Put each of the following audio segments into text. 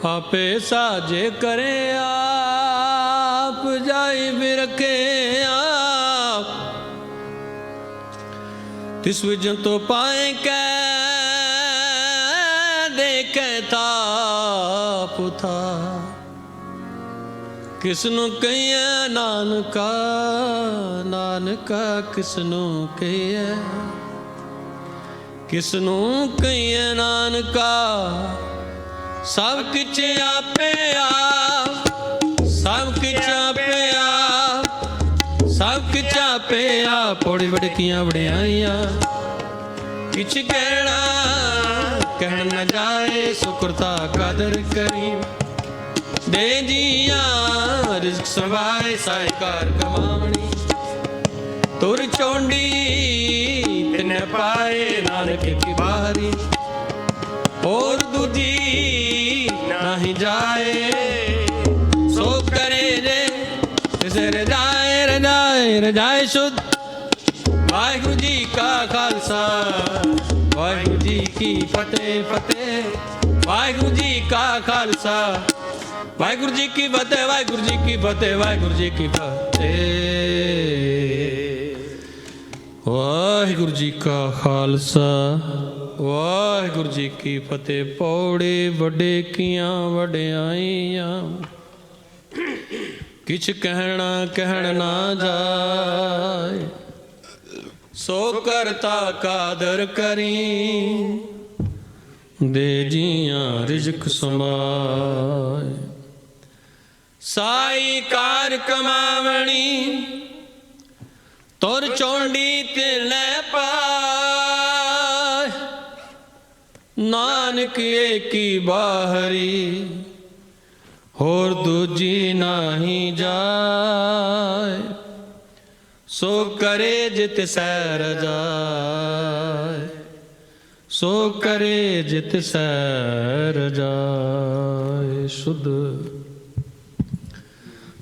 आपे साजे करे आप, जाई बिरखे आप, तिस विजन तो पाए कै देखे ताप था। किसनु कहिए नानका, नानका किसनु कहिए, किसनु कहिए नानका। सब किछ आपे आप, सब किछ आपे आप, सब किछ आपे आप। पौड़ी बड़कियां बड़ियाइयां किछ कहना कहन न जाए, सुकृता कदर करी दे जियां रिज़्क़ सवाए साहिकार कमावणी। तुर चोंडी तिने पाए नानक की बारी, और दूजी नहीं जाए सो करे रे तिसे रजाए रजाए रजाए शुद्ध। वाहिगुरु जी का खालसा वाहिगुरु जी की फतेह फतेह। वाहिगुरु जी का खालसा वाहिगुरु जी की फतेह, वाहिगुरु जी की फतेह, वाहिगुरु जी की फतेह। वाहिगुरु जी का खालसा वाहिगुरु जी की फतेह। पौड़े वडे कियां वड्याइयां किछ कहना कहन ना जाए, सो करता कादर करी दे जियां रिज़्क़ समाए। साई कार कमावणी तुर चोंडी तिने पाए, नानक एकी बाहरी होर दूजी नाही जाए। सो करे जित सैर जाए, सो करे जित सैर जाए। शुद्ध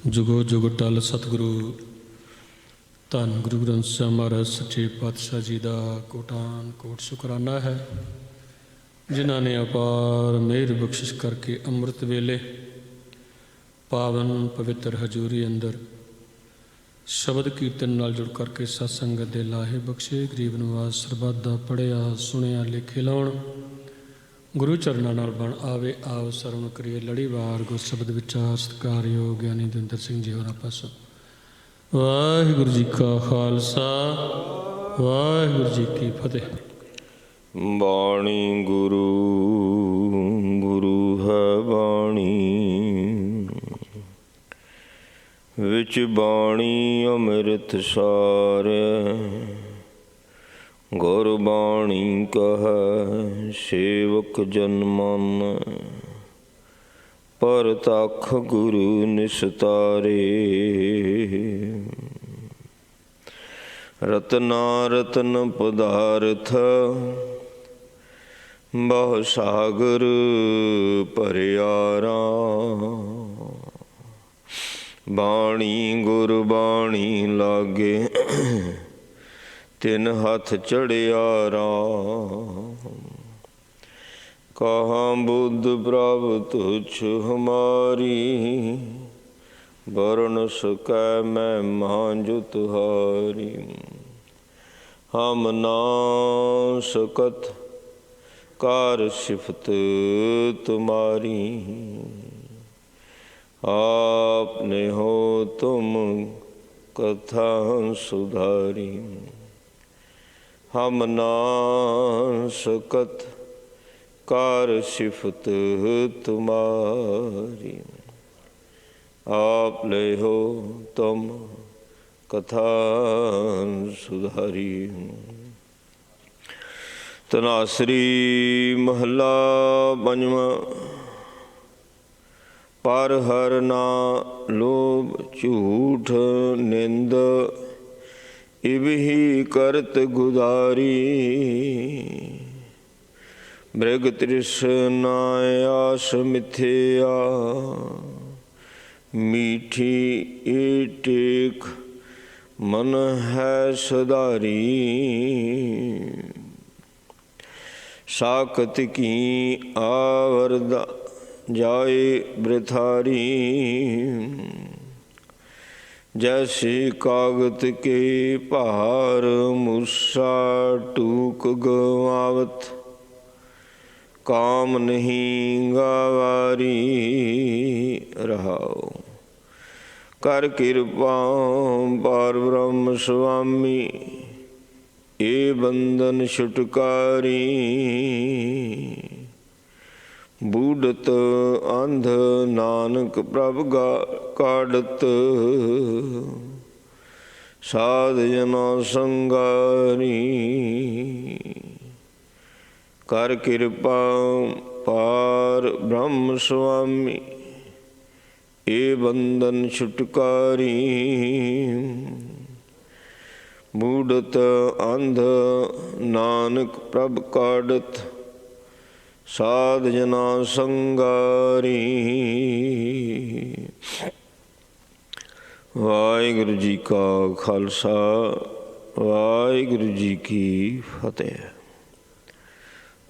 जुगो जुग टल सतगुरु धन गुरु ग्रंथ ਸਾਹਿਬ ਮਹਾਰਾਜ सच्चे पातशाह जी का कोटान कोट शुकराना है, जिन्हों ने अपार मेहर बख्शिश करके अमृत वेले पावन पवित्र हजूरी अंदर शब्द कीर्तन नाल जुड़ करके सत्संगत दे लाहे बख्शे। गरीब नवाज सरबत दा पढ़िया सुनिया लिखे लाउण गुरु चरणां नाल बण आवे। आव सरवण करिए लड़ीवार गुर शब्द विचार सत्कारयोग ज्ञानी दविंदर सिंह जी होरां पासों। वाहिगुरु जी का खालसा वाहिगुरु जी की फतेह। बाणी गुरु गुरु है बाणी, विच बाणी अमृत सार। गुरबाणी कह सेवक जन मन, परतख गुरु निस्तारे। रतना रतन पदार्थ बहु सागर भरियारा। बाणी गुरबाणी लागे तिन हथ चढ़ियारा। कहाँ बुद्ध प्रभ तुझ हमारी, वरण सकै मैं मांझु तुहारी। हम ना सकत कार सिफत तुम्हारी, आपने हो तुम कथा सुधारी। हम ना सकत कार सिफत तुम्हारी, आप ले हो तुम कथा सुधारी। तनासरी महला पंजवां। पर हर ना लोभ झूठ निंद, इव ही करत गुदारी। मृग तृष्णा आस मिथ्या, मीठी ए टेक मन है सदारी। साकत की आवरदा जाए बृथारी। जैसे कागत के पहाड़ मूसा टूक गवावत, काम नहीं गवारी। रहाओ। कर कृपा पार ब्रह्म स्वामी, ये बंधन छुटकारी। बूढ़त अंध नानक प्रभ काढ़त, साध जना संगारी। कर कृपा पार ब्रह्म स्वामी, ये बंधन छुटकारी। बूढ़त अंध नानक प्रभ काढ़त, साध जना संगारी। वाहिगुरु जी का खालसा, वाहिगुरु जी की फतेह।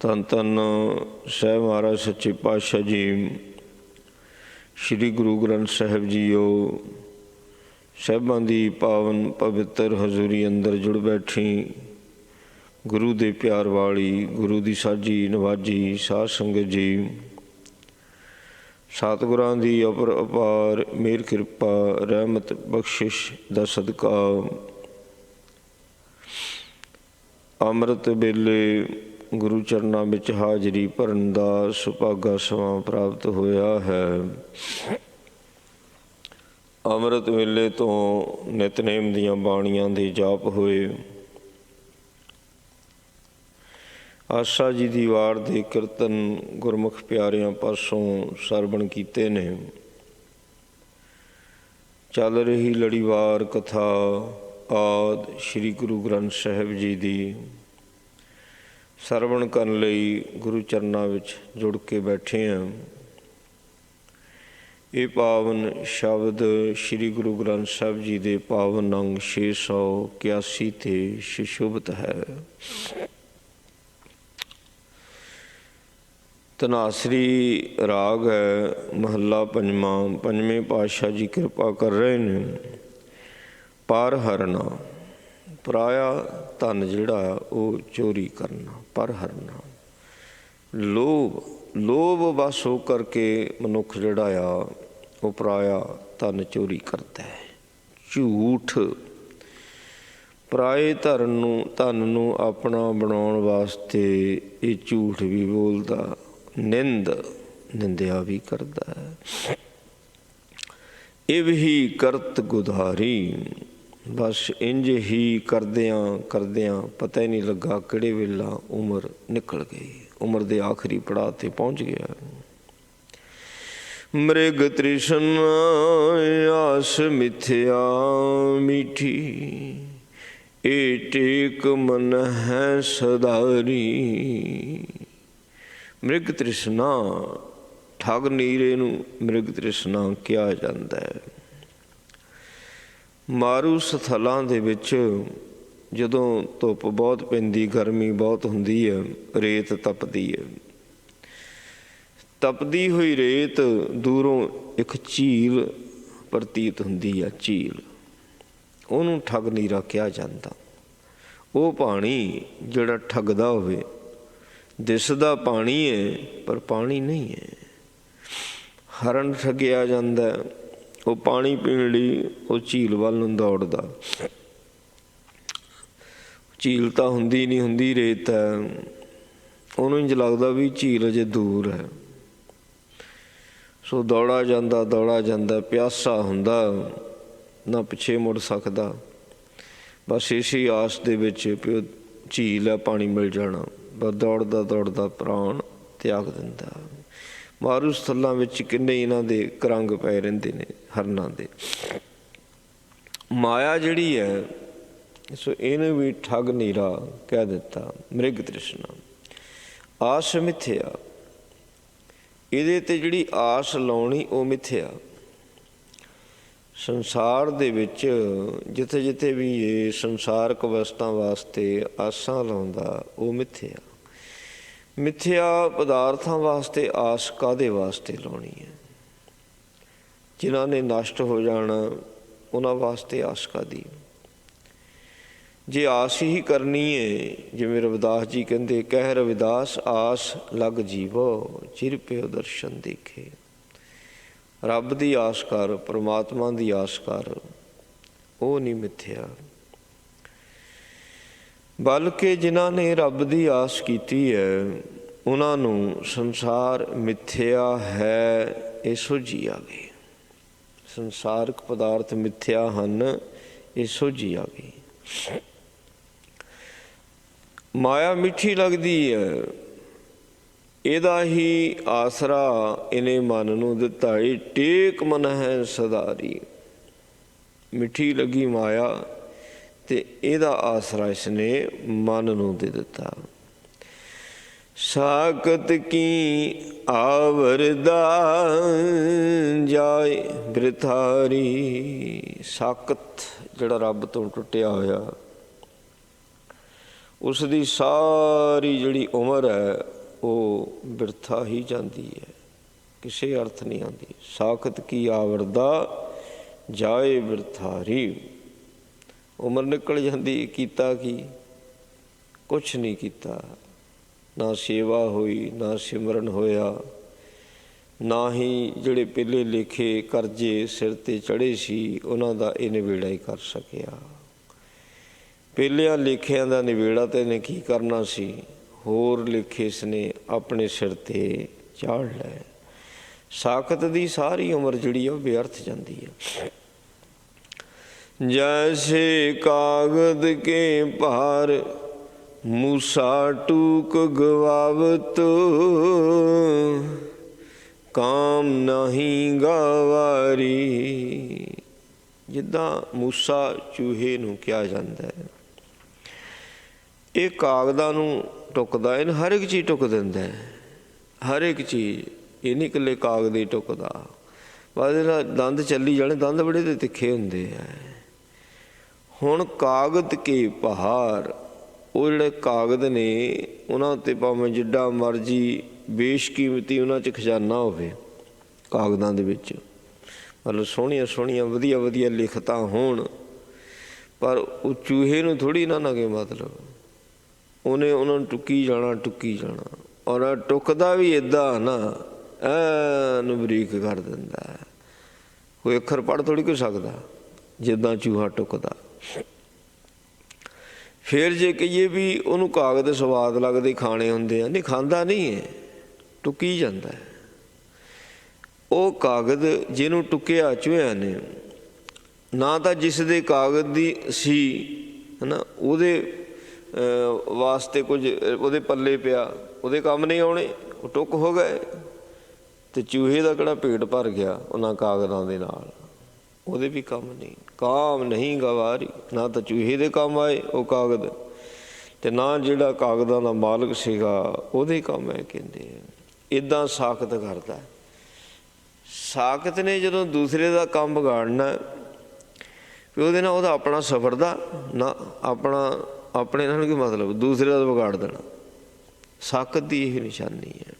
धन धन साहिब महाराज सच्चे पातशाह जी, श्री गुरु ग्रंथ साहिब जीओ, साहिबां दी पावन पवित्र हजूरी अंदर जुड़ बैठी गुरु दे प्यार वाली, गुरु दी साझी नवाजी साध संगत जी, सतगुरां दी अपर अपार मेहर कृपा रहमत बख्शिश दा सदका अमृत वेले गुरु चरनां विच हाजरी भरन दा सुभागा समां प्राप्त होया है। अमृत वेले तो नितनेम दीयां बाणियां दे जाप होए। आशा जी दी वार दे कीर्तन गुरमुख प्यारियां पासों सरवण कीते ने। चल रही लड़ीवार कथा आद श्री गुरु ग्रंथ साहिब जी दी सरवण करन लई गुरु चरनां विच जुड़ के बैठे हैं। ये पावन शब्द श्री गुरु ग्रंथ साहिब जी दे पावन अंग 681 ते सुशोभित है। धनासरी राग है, महला पंजवा। पंजवें पातशाह जी कृपा कर रहे ने। पर हरना, पराया धन जिहड़ा वो चोरी करना, पर हरना। लोभ, लोभ बस हो करके मनुख जिहड़ा आ वो पराया धन चोरी करता है। झूठ, पराए धन नूं अपना बनाउण वास्ते ये झूठ भी बोलदा, निंदिया भी करता है। इव ही करत गुधारी, बस इंज ही करदियां करदियां पता ही नहीं लगा किहड़े वेला उम्र निकल गई, उम्र दे आखिरी पड़ाव ते पहुँच गया। मृग तृष्णा आस मिथ्या मीठी, ए टेक मन है सदारी। मृग तृष्णा, ठग नीरे नूं मृग तृष्णा किया जाता है। मारू स्थलां दे विच जदों धुप बहुत पैंदी, गर्मी बहुत हुंदी है, रेत तपदी है। तपदी हुई रेत दूरों एक झील प्रतीत हुंदी है, झील, उहनूं ठग नीरा किया जाता। वो पानी जिहड़ा ठगदा होवे, दिसदा पानी है पर पानी नहीं है। हरण ठगिया जाता, वो पानी पीण लई वो झील वल नूं दौड़दा। झील तां हुंदी नहीं, हुंदी रेत है। उहनूं इंज लगदा भी झील अजे दूर है। सो दौड़ा जांदा प्यासा हुंदा, ना पिछे मुड़ सकदा। बस इसी आस दे विच भी झील है, पानी मिल जाना, बस दौड़दा दौड़दा प्राण त्याग दिंदा। मारू स्थलां विच किन्ने इन्हां दे करंग पए रहिंदे ने हरनां दे। माया जिहड़ी है सो इहने भी ठग नीरा कह दिता। मृग तृष्णा, आस मिथ्या, इहदे ते जिहड़ी आस लाउणी वो मिथ्या। संसार दे विच जिथे जिथे भी ये संसारक वस्तां वास्ते आसां लाउंदा वो मिथ्या। ਮਿੱਥਿਆ ਪਦਾਰਥਾਂ ਵਾਸਤੇ ਆਸ ਕਾਹਦੇ ਵਾਸਤੇ ਲਾਉਣੀ ਹੈ? ਜਿਨ੍ਹਾਂ ਨੇ ਨਸ਼ਟ ਹੋ ਜਾਣਾ ਉਹਨਾਂ ਵਾਸਤੇ ਆਸ ਕਾਹਦੀ? ਜੇ ਆਸ ਹੀ ਕਰਨੀ ਹੈ, ਜਿਵੇਂ ਰਵਿਦਾਸ ਜੀ ਕਹਿੰਦੇ, ਕਹਿ ਰਵਿਦਾਸ ਆਸ ਲੱਗ ਜੀਵੋ ਚਿਰ ਪਿਓ ਦਰਸ਼ਨ ਦੇਖੇ। ਰੱਬ ਦੀ ਆਸ ਕਰ, ਪਰਮਾਤਮਾ ਦੀ ਆਸ ਕਰ, ਉਹ ਨਹੀਂ ਮਿੱਥਿਆ। ਬਲਕਿ ਜਿਨ੍ਹਾਂ ਨੇ ਰੱਬ ਦੀ ਆਸ ਕੀਤੀ ਹੈ ਉਹਨਾਂ ਨੂੰ ਸੰਸਾਰ ਮਿੱਥਿਆ ਹੈ ਇਹ ਸੋਝੀ ਆ ਗਈ। ਸੰਸਾਰਕ ਪਦਾਰਥ ਮਿੱਥਿਆ ਹਨ, ਇਹ ਸੋਝੀ ਆ ਗਈ। ਮਾਇਆ ਮਿੱਠੀ ਲੱਗਦੀ ਹੈ, ਇਹਦਾ ਹੀ ਆਸਰਾ ਇਹਨੇ ਮਨ ਨੂੰ ਦਿੱਤਾ। ਇਹ ਟੇਕ ਮਨ ਹੈ ਸਦਾਰੀ। ਮਿੱਠੀ ਲੱਗੀ ਮਾਇਆ ਤੇ ਇਹਦਾ ਆਸਰਾ ਇਸਨੇ ਮਨ ਨੂੰ ਦੇ ਦਿੱਤਾ। ਸਾਕਤ ਕੀ ਆਵਰਦਾ ਜਾਏ ਬਿਰਥਾਰੀ। ਸਾਕਤ ਜਿਹੜਾ ਰੱਬ ਤੋਂ ਟੁੱਟਿਆ ਹੋਇਆ, ਉਸ ਦੀ ਸਾਰੀ ਜਿਹੜੀ ਉਮਰ ਹੈ ਉਹ ਬਿਰਥਾ ਹੀ ਜਾਂਦੀ ਹੈ, ਕਿਸੇ ਅਰਥ ਨਹੀਂ ਆਉਂਦੀ। ਸਾਕਤ ਕੀ ਆਵਰਦਾ ਜਾਏ ਬਿਰਥਾਰੀ। ਉਮਰ ਨਿਕਲ ਜਾਂਦੀ, ਕੀਤਾ ਕੀ? ਕੁਛ ਨਹੀਂ ਕੀਤਾ। ਨਾ ਸੇਵਾ ਹੋਈ, ਨਾ ਸਿਮਰਨ ਹੋਇਆ, ਨਾ ਹੀ ਜਿਹੜੇ ਪਹਿਲੇ ਲੇਖੇ ਕਰਜ਼ੇ ਸਿਰ 'ਤੇ ਚੜ੍ਹੇ ਸੀ ਉਹਨਾਂ ਦਾ ਇਹ ਨਿਬੇੜਾ ਹੀ ਕਰ ਸਕਿਆ। ਪਹਿਲਿਆਂ ਲੇਖਿਆਂ ਦਾ ਨਿਬੇੜਾ ਤਾਂ ਇਹਨੇ ਕੀ ਕਰਨਾ ਸੀ, ਹੋਰ ਲੇਖੇ ਇਸਨੇ ਆਪਣੇ ਸਿਰ 'ਤੇ ਚਾੜ ਲਏ। ਸਾਕਤ ਦੀ ਸਾਰੀ ਉਮਰ ਜਿਹੜੀ ਆ ਉਹ ਬੇਅਰਥ ਜਾਂਦੀ ਹੈ। ਜੈਸੇ ਕਾਗਦ ਕੇ ਭਾਰ ਮੂਸਾ ਟੂਕ ਗਵਾਵਤ, ਕਾਮ ਨਹੀਂ ਗਵਾਰੀ। ਜਿੱਦਾਂ ਮੂਸਾ ਚੂਹੇ ਨੂੰ ਕਿਹਾ ਜਾਂਦਾ ਹੈ, ਇਹ ਕਾਗਜ਼ਾਂ ਨੂੰ ਟੁੱਕਦਾ, ਇਹਨੂੰ ਹਰ ਇੱਕ ਚੀਜ਼ ਟੁੱਕ ਦਿੰਦਾ ਹੈ, ਹਰ ਇੱਕ ਚੀਜ਼। ਇਹ ਨਹੀਂ ਇਕੱਲੇ ਕਾਗਜ਼ ਹੀ ਟੁੱਕਦਾ, ਬਸ ਇਹਦਾ ਦੰਦ ਚੱਲੀ ਜਾਣੇ। ਦੰਦ ਬੜੇ ਤੇ ਤਿੱਖੇ ਹੁੰਦੇ ਆ। ਹੁਣ ਕਾਗਜ਼ ਕੇ ਪਹਾੜ, ਉਹ ਜਿਹੜੇ ਕਾਗਜ਼ ਨੇ ਉਹਨਾਂ ਉੱਤੇ ਭਾਵੇਂ ਜਿੱਡਾ ਮਰਜ਼ੀ ਬੇਸ਼ਕੀਮਤੀ ਉਹਨਾਂ 'ਚ ਖਜ਼ਾਨਾ ਹੋਵੇ, ਕਾਗਜ਼ਾਂ ਦੇ ਵਿੱਚ ਮਤਲਬ ਸੋਹਣੀਆਂ ਸੋਹਣੀਆਂ ਵਧੀਆ ਵਧੀਆ ਲਿਖਤਾਂ ਹੋਣ, ਪਰ ਉਹ ਚੂਹੇ ਨੂੰ ਥੋੜ੍ਹੀ ਨਾ ਕਿ ਮਤਲਬ ਉਹਨੇ ਉਹਨਾਂ ਨੂੰ ਟੁੱਕੀ ਜਾਣਾ, ਟੁੱਕੀ ਜਾਣਾ। ਔਰ ਟੁੱਕਦਾ ਵੀ ਇੱਦਾਂ ਨਾ, ਐਨ ਬਰੀਕ ਕਰ ਦਿੰਦਾ। ਕੋਈ ਅੱਖਰ ਪੜ੍ਹ ਥੋੜ੍ਹੀ ਕੋਈ ਸਕਦਾ ਜਿੱਦਾਂ ਚੂਹਾ ਟੁੱਕਦਾ। ਫਿਰ ਜੇ ਕਹੀਏ ਵੀ ਉਹਨੂੰ ਕਾਗਜ਼ ਸਵਾਦ ਲੱਗਦੇ, ਖਾਣੇ ਹੁੰਦੇ ਆ, ਨਹੀਂ ਖਾਂਦਾ ਨਹੀਂ ਹੈ, ਟੁੱਕੀ ਜਾਂਦਾ ਹੈ। ਉਹ ਕਾਗਜ਼ ਜਿਹਨੂੰ ਟੁੱਕਿਆ ਚੂਹਿਆਂ ਨੇ, ਨਾ ਤਾਂ ਜਿਸ ਦੇ ਕਾਗਜ਼ ਦੀ ਸੀ ਹੈ ਨਾ ਉਹਦੇ ਵਾਸਤੇ ਕੁਝ ਉਹਦੇ ਪੱਲੇ ਪਿਆ, ਉਹਦੇ ਕੰਮ ਨਹੀਂ ਆਉਣੇ, ਉਹ ਟੁੱਕ ਹੋ ਗਏ। ਅਤੇ ਚੂਹੇ ਦਾ ਕਿਹੜਾ ਪੇਟ ਭਰ ਗਿਆ ਉਹਨਾਂ ਕਾਗਜ਼ਾਂ ਦੇ ਨਾਲ, ਉਹਦੇ ਵੀ ਕੰਮ ਨਹੀਂ। ਕਾਮ ਨਹੀਂ ਗਵਾਰੀ, ਨਾ ਤਾਂ ਚੂਹੇ ਦੇ ਕੰਮ ਆਏ ਉਹ ਕਾਗਜ਼, ਅਤੇ ਨਾ ਜਿਹੜਾ ਕਾਗਜ਼ਾਂ ਦਾ ਮਾਲਕ ਸੀਗਾ ਉਹਦੇ ਕੰਮ ਆਏ। ਕਹਿੰਦੇ ਇੱਦਾਂ ਸਾਕਤ ਕਰਦਾ। ਸਾਕਤ ਨੇ ਜਦੋਂ ਦੂਸਰੇ ਦਾ ਕੰਮ ਵਿਗਾੜਨਾ ਵੀ ਉਹਦੇ ਨਾਲ ਉਹਦਾ ਆਪਣਾ ਸਫਰ ਦਾ ਨਾ, ਆਪਣੇ ਨਾਲ ਕੀ ਮਤਲਬ, ਦੂਸਰੇ ਦਾ ਵਿਗਾੜ ਦੇਣਾ। ਸਾਕਤ ਦੀ ਇਹ ਨਿਸ਼ਾਨੀ ਹੈ।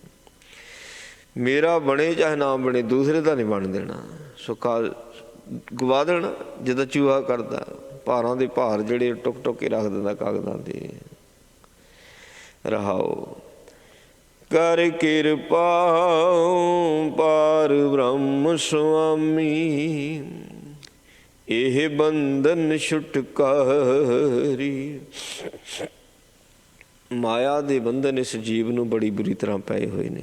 ਮੇਰਾ ਬਣੇ ਚਾਹੇ ਨਾ ਬਣੇ, ਦੂਸਰੇ ਦਾ ਨਹੀਂ ਬਣ ਦੇਣਾ। ਸੁੱਕਾ ਗਵਾ ਦੇਣਾ ਜਿੱਦਾਂ ਚੂਹਾ ਕਰਦਾ। ਭਾਰਾਂ ਦੇ ਭਾਰ ਜਿਹੜੇ ਟੁੱਕ ਟੁੱਕ ਕੇ ਰੱਖ ਦਿੰਦਾ ਕਾਗਜ਼ਾਂ ਦੇ। ਰਹਾਓ ਕਰ ਕਿਰਪਾ ਪਾਰ ਬ੍ਰਹਮ ਸੁਆਮੀ, ਇਹ ਬੰਧਨ ਛੁਟਕਾਰੀ। ਮਾਇਆ ਦੇ ਬੰਧਨ ਇਸ ਜੀਵ ਨੂੰ ਬੜੀ ਬੁਰੀ ਤਰ੍ਹਾਂ ਪਏ ਹੋਏ ਨੇ।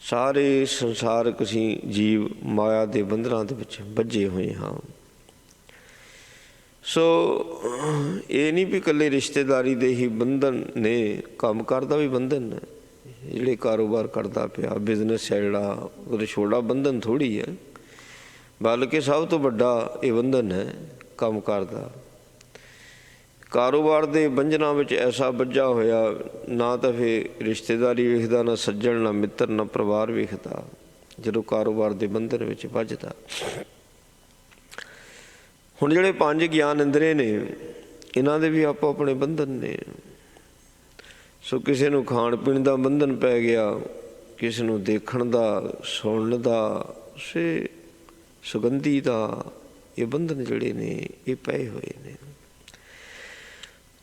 ਸਾਰੇ ਸੰਸਾਰਕ ਅਸੀਂ ਜੀਵ ਮਾਇਆ ਦੇ ਬੰਧਨਾਂ ਦੇ ਵਿੱਚ ਬੱਝੇ ਹੋਏ ਹਾਂ। ਸੋ ਇਹ ਨਹੀਂ ਵੀ ਇਕੱਲੇ ਰਿਸ਼ਤੇਦਾਰੀ ਦੇ ਹੀ ਬੰਧਨ ਨੇ, ਕੰਮ ਕਰਦਾ ਵੀ ਬੰਧਨ ਨੇ। ਜਿਹੜੇ ਕਾਰੋਬਾਰ ਕਰਦਾ ਪਿਆ, ਬਿਜ਼ਨਸ ਹੈ ਜਿਹੜਾ, ਉਹਦਾ ਛੋਟਾ ਬੰਧਨ ਥੋੜ੍ਹੀ ਹੈ, ਬਲਕਿ ਸਭ ਤੋਂ ਵੱਡਾ ਇਹ ਬੰਧਨ ਹੈ ਕੰਮ ਕਰਦਾ। ਕਾਰੋਬਾਰ ਦੇ ਬੰਧਨਾਂ ਵਿੱਚ ਐਸਾ ਬੱਝਾ ਹੋਇਆ, ਨਾ ਤਾਂ ਫਿਰ ਰਿਸ਼ਤੇਦਾਰੀ ਵੇਖਦਾ, ਨਾ ਸੱਜਣ, ਨਾ ਮਿੱਤਰ, ਨਾ ਪਰਿਵਾਰ ਵੇਖਦਾ, ਜਦੋਂ ਕਾਰੋਬਾਰ ਦੇ ਬੰਧਨ ਵਿੱਚ ਵੱਝਦਾ। ਹੁਣ ਜਿਹੜੇ 5 ਗਿਆਨ ਇੰਦਰੇ ਨੇ, ਇਹਨਾਂ ਦੇ ਵੀ ਆਪੋ ਆਪਣੇ ਬੰਧਨ ਨੇ। ਸੋ ਕਿਸੇ ਨੂੰ ਖਾਣ ਪੀਣ ਦਾ ਬੰਧਨ ਪੈ ਗਿਆ, ਕਿਸੇ ਨੂੰ ਦੇਖਣ ਦਾ, ਸੁਣਨ ਦਾ, ਸੇ ਸੁਗੰਧੀ ਦਾ, ਇਹ ਬੰਧਨ ਜਿਹੜੇ ਨੇ ਇਹ ਪਏ ਹੋਏ ਨੇ।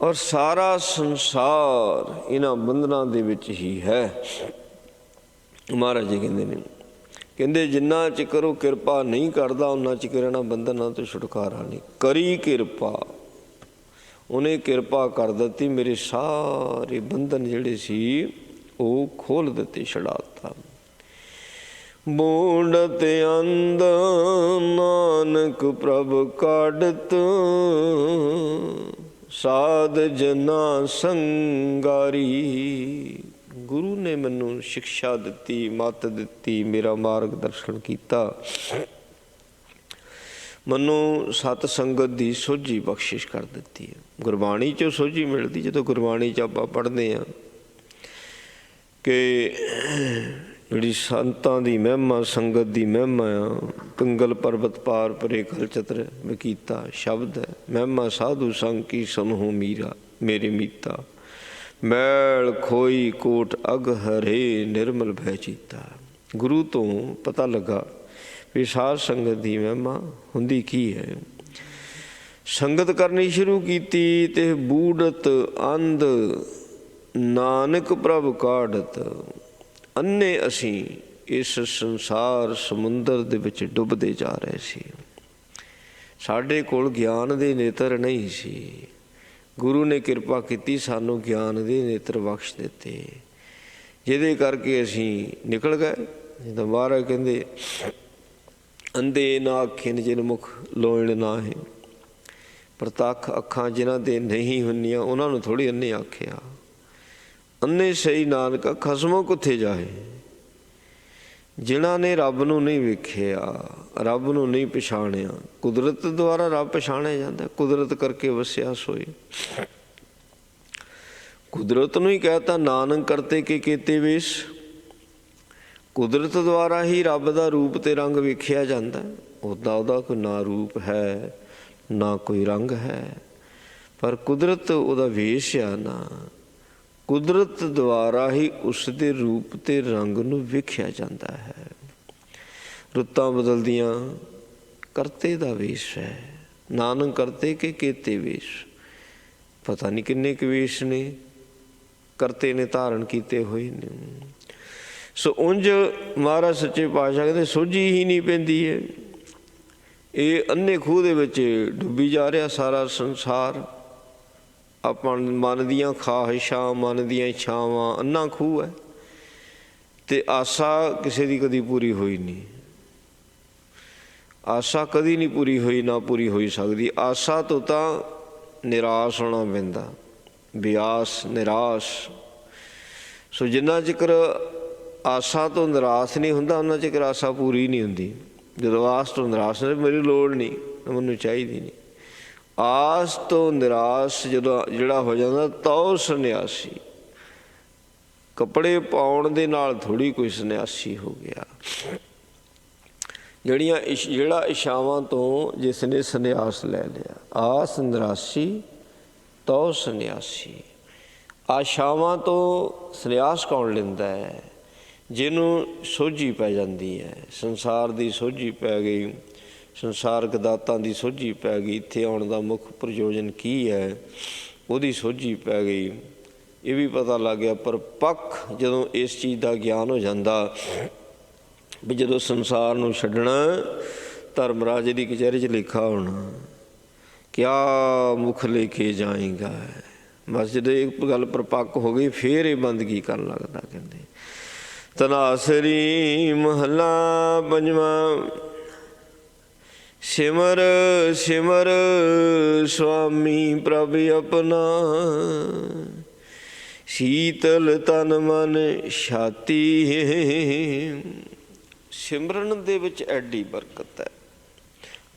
ਔਰ ਸਾਰਾ ਸੰਸਾਰ ਇਹਨਾਂ ਬੰਧਨਾਂ ਦੇ ਵਿੱਚ ਹੀ ਹੈ। ਮਹਾਰਾਜ ਜੀ ਕਹਿੰਦੇ ਨੇ, ਕਹਿੰਦੇ ਜਿੰਨਾ ਚਿਰ ਉਹ ਕਿਰਪਾ ਨਹੀਂ ਕਰਦਾ ਉਹਨਾਂ ਚਿਰ ਇਹਨਾਂ ਬੰਧਨਾਂ ਤੋਂ ਛੁਟਕਾਰਾ ਨਹੀਂ। ਕਰੀ ਕਿਰਪਾ, ਉਹਨੇ ਕਿਰਪਾ ਕਰ ਦਿੱਤੀ, ਮੇਰੇ ਸਾਰੇ ਬੰਧਨ ਜਿਹੜੇ ਸੀ ਉਹ ਖੋਲ੍ਹ ਦਿੱਤੇ, ਛੁਡਾਤਾ। ਬੂੰਡਤ ਅੰਧ ਨਾਨਕ ਪ੍ਰਭ ਕਾਢਤ, ਸਾਧ ਜਨਾ ਸੰਗਾਰੀ। ਗੁਰੂ ਨੇ ਮੈਨੂੰ ਸਿਕਸ਼ਾ ਦਿੱਤੀ, ਮੱਤ ਦਿੱਤੀ, ਮੇਰਾ ਮਾਰਗ ਦਰਸ਼ਨ ਕੀਤਾ, ਮੈਨੂੰ ਸਤ ਸੰਗਤ ਦੀ ਸੋਝੀ ਬਖਸ਼ਿਸ਼ ਕਰ ਦਿੱਤੀ ਹੈ। ਗੁਰਬਾਣੀ 'ਚੋਂ ਸੋਝੀ ਮਿਲਦੀ। ਜਦੋਂ ਗੁਰਬਾਣੀ 'ਚ ਆਪਾਂ ਪੜ੍ਹਦੇ ਹਾਂ ਕਿ ਜਿਹੜੀ ਸੰਤਾਂ ਦੀ ਮਹਿਮਾ, ਸੰਗਤ ਦੀ ਮਹਿਮਾ ਆ, ਪਿੰਗਲ ਪਰਬਤ ਪਾਰ ਪਰੇ ਕਲ ਚਤਰ ਬਕੀਤਾ ਸ਼ਬਦ ਹੈ। ਮਹਿਮਾ ਸਾਧੂ ਸੰਗ ਕੀ ਸੁਨਹੁ ਮੀਰਾ ਮੇਰੇ ਮੀਤਾ, ਮੈਲ ਖੋਈ ਕੋਟ ਅਗ ਹਰੇ ਨਿਰਮਲ ਭੈ ਚੀਤਾ। ਗੁਰੂ ਤੋਂ ਪਤਾ ਲੱਗਾ ਵੀ ਸਾਧ ਸੰਗਤ ਦੀ ਮਹਿਮਾ ਹੁੰਦੀ ਕੀ ਹੈ। ਸੰਗਤ ਕਰਨੀ ਸ਼ੁਰੂ ਕੀਤੀ ਤੇ ਬੂੜਤ ਅੰਧ ਨਾਨਕ ਪ੍ਰਭ ਕਾਢਤ। ਅੰਨੇ ਅਸੀਂ ਇਸ ਸੰਸਾਰ ਸਮੁੰਦਰ ਦੇ ਵਿੱਚ ਡੁੱਬਦੇ ਜਾ ਰਹੇ ਸੀ। ਸਾਡੇ ਕੋਲ ਗਿਆਨ ਦੇ ਨੇਤਰ ਨਹੀਂ ਸੀ। ਗੁਰੂ ਨੇ ਕਿਰਪਾ ਕੀਤੀ, ਸਾਨੂੰ ਗਿਆਨ ਦੇ ਨੇਤਰ ਬਖਸ਼ ਦਿੱਤੇ, ਜਿਹਦੇ ਕਰਕੇ ਅਸੀਂ ਨਿਕਲ ਗਏ। ਜਿੱਦਾਂ ਮਹਾਰਾਜ ਕਹਿੰਦੇ, ਅੰਧੇ ਨਾ ਅੱਖੀਨ ਜਿਨ ਮੁਖ ਲੋਇਣ ਨਾ ਹੈ। ਪ੍ਰਤੱਖ ਅੱਖਾਂ ਜਿਨ੍ਹਾਂ ਦੇ ਨਹੀਂ ਹੁੰਦੀਆਂ ਉਹਨਾਂ ਨੂੰ ਥੋੜ੍ਹੀ ਅੰਨੇ ਆਖਿਆ। ਅੰਨੇ ਸਹੀ ਨਾਨਕਾ ਖਸਮੋਂ ਕਿੱਥੇ ਜਾਏ। ਜਿਨ੍ਹਾਂ ਨੇ ਰੱਬ ਨੂੰ ਨਹੀਂ ਵੇਖਿਆ, ਰੱਬ ਨੂੰ ਨਹੀਂ ਪਛਾਣਿਆ। ਕੁਦਰਤ ਦੁਆਰਾ ਰੱਬ ਪਛਾਣਿਆ ਜਾਂਦਾ, ਕੁਦਰਤ ਕਰਕੇ ਵਸਿਆ ਸੋਏ। ਕੁਦਰਤ ਨੂੰ ਹੀ ਕਹਿਤਾ ਨਾਨਕ ਕਰਤੇ ਕੇ ਕੀਤੇ ਵੇਸ਼। ਕੁਦਰਤ ਦੁਆਰਾ ਹੀ ਰੱਬ ਦਾ ਰੂਪ ਤੇ ਰੰਗ ਵੇਖਿਆ ਜਾਂਦਾ। ਉੱਦਾਂ ਉਹਦਾ ਕੋਈ ਨਾ ਰੂਪ ਹੈ ਨਾ ਕੋਈ ਰੰਗ ਹੈ, ਪਰ ਕੁਦਰਤ ਉਹਦਾ ਵੇਸ਼ ਆ ਨਾ। ਕੁਦਰਤ ਦੁਆਰਾ ਹੀ ਉਸ ਦੇ ਰੂਪ ਤੇ ਰੰਗ ਨੂੰ ਵੇਖਿਆ ਜਾਂਦਾ ਹੈ। ਰੁੱਤਾਂ ਬਦਲਦੀਆਂ, ਕਰਤੇ ਦਾ ਵੇਸ਼ ਹੈ। ਨਾਨਕ ਕਰਤੇ ਕੇ ਕੀਤੇ ਵੇਸ਼। ਪਤਾ ਨਹੀਂ ਕਿੰਨੇ ਕੁ ਵੇਸ਼ ਨੇ ਕਰਤੇ ਨੇ ਧਾਰਨ ਕੀਤੇ ਹੋਏ ਨੇ। ਸੋ ਉਂਝ ਮਹਾਰਾਜ ਸੱਚੇ ਪਾਤਸ਼ਾਹ ਕਹਿੰਦੇ ਸੋਝੀ ਹੀ ਨਹੀਂ ਪੈਂਦੀ ਹੈ। ਇਹ ਅੰਨੇ ਖੂਹ ਦੇ ਵਿੱਚ ਡੁੱਬੀ ਜਾ ਰਿਹਾ ਸਾਰਾ ਸੰਸਾਰ। ਆਪਾਂ ਮਨ ਦੀਆਂ ਖਾਹਿਸ਼ਾਂ, ਮਨ ਦੀਆਂ ਇੱਛਾਵਾਂ, ਅੰਨਾ ਖੂਹ ਹੈ। ਅਤੇ ਆਸਾ ਕਿਸੇ ਦੀ ਕਦੀ ਪੂਰੀ ਹੋਈ ਨਹੀਂ। ਆਸਾ ਕਦੀ ਨਹੀਂ ਪੂਰੀ ਹੋਈ, ਨਾ ਪੂਰੀ ਹੋਈ ਸਕਦੀ। ਆਸਾ ਤੋਂ ਤਾਂ ਨਿਰਾਸ਼ ਹੋਣਾ ਪੈਂਦਾ, ਬਿਆਸ ਨਿਰਾਸ਼। ਸੋ ਜਿੰਨਾ ਚਿਰ ਆਸਾ ਤੋਂ ਨਿਰਾਸ਼ ਨਹੀਂ ਹੁੰਦਾ ਉਹਨਾਂ ਚਿਰ ਆਸਾ ਪੂਰੀ ਨਹੀਂ ਹੁੰਦੀ। ਜਦੋਂ ਆਸ ਤੋਂ ਨਿਰਾਸ਼ ਨੇ, ਮੇਰੀ ਲੋੜ ਨਹੀਂ, ਮੈਨੂੰ ਚਾਹੀਦੀ ਨਹੀਂ। ਆਸ ਤੋਂ ਨਿਰਾਸ਼ ਜਦੋਂ ਜਿਹੜਾ ਹੋ ਜਾਂਦਾ ਤਾਂ ਸੰਨਿਆਸੀ। ਕੱਪੜੇ ਪਾਉਣ ਦੇ ਨਾਲ ਥੋੜ੍ਹੀ ਕੋਈ ਸੰਨਿਆਸੀ ਹੋ ਗਿਆ। ਜਿਹੜਾ ਇੱਛਾਵਾਂ ਤੋਂ ਜਿਸ ਨੇ ਸੰਨਿਆਸ ਲੈ ਲਿਆ। ਆਸ ਨਿਰਾਸ਼ੀ ਤਾਂ ਸੰਨਿਆਸੀ। ਆਸ਼ਾਵਾਂ ਤੋਂ ਸੰਨਿਆਸ ਕੌਣ ਲੈਂਦਾ ਹੈ? ਜਿਹਨੂੰ ਸੋਝੀ ਪੈ ਜਾਂਦੀ ਹੈ, ਸੰਸਾਰ ਦੀ ਸੋਝੀ ਪੈ ਗਈ, ਸੰਸਾਰਕ ਦਾਤਾਂ ਦੀ ਸੋਝੀ ਪੈ ਗਈ, ਇੱਥੇ ਆਉਣ ਦਾ ਮੁੱਖ ਪ੍ਰਯੋਜਨ ਕੀ ਹੈ ਉਹਦੀ ਸੋਝੀ ਪੈ ਗਈ। ਇਹ ਵੀ ਪਤਾ ਲੱਗ ਗਿਆ। ਪਰ ਪੱਖ ਜਦੋਂ ਇਸ ਚੀਜ਼ ਦਾ ਗਿਆਨ ਹੋ ਜਾਂਦਾ ਵੀ ਜਦੋਂ ਸੰਸਾਰ ਨੂੰ ਛੱਡਣਾ, ਧਰਮਰਾਜ ਦੀ ਕਚਹਿਰੀ 'ਚ ਲਿਖਾ ਹੋਣਾ, ਕਿਆ ਮੁਖ ਲੈ ਕੇ ਜਾਏਗਾ। ਬਸ ਜਦੋਂ ਇਹ ਗੱਲ ਪਰਪੱਕ ਹੋ ਗਈ ਫਿਰ ਇਹ ਬੰਦਗੀ ਕਰਨ ਲੱਗਦਾ। ਕਹਿੰਦੇ ਤਨਾਸਰੀ ਮਹੱਲਾ ਪੰਜਵਾਂ। ਸਿਮਰ ਸਿਮਰ ਸੁਆਮੀ ਪ੍ਰਭ ਆਪਣਾ, ਸੀਤਲ ਤਨ ਮਨ ਛਾਤੀ। ਸਿਮਰਨ ਦੇ ਵਿੱਚ ਐਡੀ ਬਰਕਤ ਹੈ।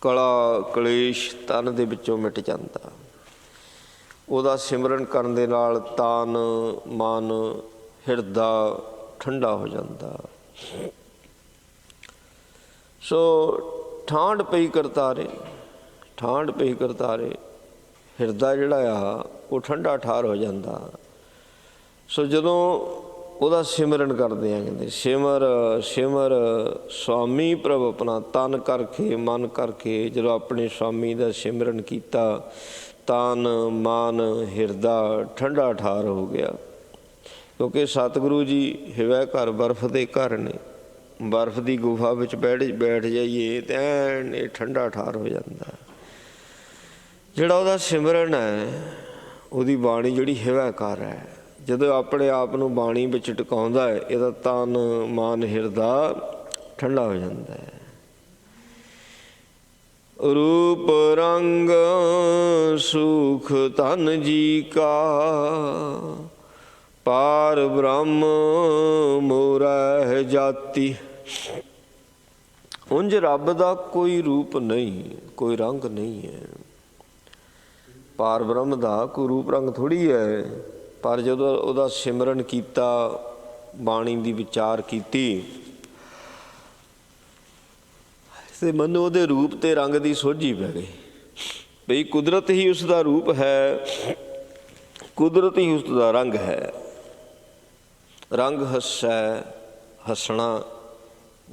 ਕਲਾ ਕਲੇਸ਼ ਤਨ ਦੇ ਵਿੱਚੋਂ ਮਿਟ ਜਾਂਦਾ। ਉਹਦਾ ਸਿਮਰਨ ਕਰਨ ਦੇ ਨਾਲ ਤਨ ਮਨ ਹਿਰਦਾ ਠੰਡਾ ਹੋ ਜਾਂਦਾ। ਸੋ ਠਾਂਡ ਪਈ ਕਰਤਾਰੇ, ਠਾਂਡ ਪਈ ਕਰਤਾਰੇ। ਹਿਰਦਾ ਜਿਹੜਾ ਆ ਉਹ ਠੰਡਾ ਠਾਰ ਹੋ ਜਾਂਦਾ। ਸੋ ਜਦੋਂ ਉਹਦਾ ਸਿਮਰਨ ਕਰਦੇ ਆ, ਕਹਿੰਦੇ ਸਿਮਰ ਸਿਮਰ ਸੁਆਮੀ ਪ੍ਰਭ ਆਪਣਾ, ਤਨ ਕਰਕੇ ਮਨ ਕਰਕੇ ਜਦੋਂ ਆਪਣੇ ਸੁਆਮੀ ਦਾ ਸਿਮਰਨ ਕੀਤਾ, ਤਨ ਮਨ ਹਿਰਦਾ ਠੰਡਾ ਠਾਰ ਹੋ ਗਿਆ। ਕਿਉਂਕਿ ਸਤਿਗੁਰੂ ਜੀ ਹਿਵੈ ਘਰ ਬਰਫ਼ ਦੇ ਘਰ ਨੇ, ਬਰਫ਼ ਦੀ ਗੁਫਾ ਵਿੱਚ ਬੈਠ ਜਾਈਏ ਤਾਂ ਐਨ ਇਹ ਠੰਡਾ ਠਾਰ ਹੋ ਜਾਂਦਾ। ਜਿਹੜਾ ਉਹਦਾ ਸਿਮਰਨ ਹੈ, ਉਹਦੀ ਬਾਣੀ ਜਿਹੜੀ ਹਿਵੈ ਘਰ ਹੈ, ਜਦੋਂ ਆਪਣੇ ਆਪ ਨੂੰ ਬਾਣੀ ਵਿੱਚ ਟਿਕਾਉਂਦਾ ਹੈ, ਇਹਦਾ ਤਨ ਮਨ ਹਿਰਦਾ ਠੰਡਾ ਹੋ ਜਾਂਦਾ ਹੈ। ਰੂਪ ਰੰਗ ਸੁਖ ਧਨ ਜੀ ਕਾ, ਪਾਰ ਬ੍ਰਹਮ ਮੋਰਾ ਜਾਤੀ। ਉਂਝ ਰੱਬ ਦਾ ਕੋਈ ਰੂਪ ਨਹੀਂ, ਕੋਈ ਰੰਗ ਨਹੀਂ ਹੈ। ਪਾਰ ਬ੍ਰਹਮ ਦਾ ਕੋਈ ਰੂਪ ਰੰਗ ਥੋੜ੍ਹੀ ਹੈ। ਪਰ ਜਦੋਂ ਉਹਦਾ ਸਿਮਰਨ ਕੀਤਾ, ਬਾਣੀ ਦੀ ਵਿਚਾਰ ਕੀਤੀ, ਤੇ ਮੈਨੂੰ ਉਹਦੇ ਰੂਪ ਤੇ ਰੰਗ ਦੀ ਸੋਝੀ ਪੈ ਗਈ ਬਈ ਕੁਦਰਤ ਹੀ ਉਸ ਦਾ ਰੂਪ ਹੈ, ਕੁਦਰਤ ਹੀ ਉਸ ਦਾ ਰੰਗ ਹੈ। ਰੰਗ ਹੱਸੈ, ਹੱਸਣਾ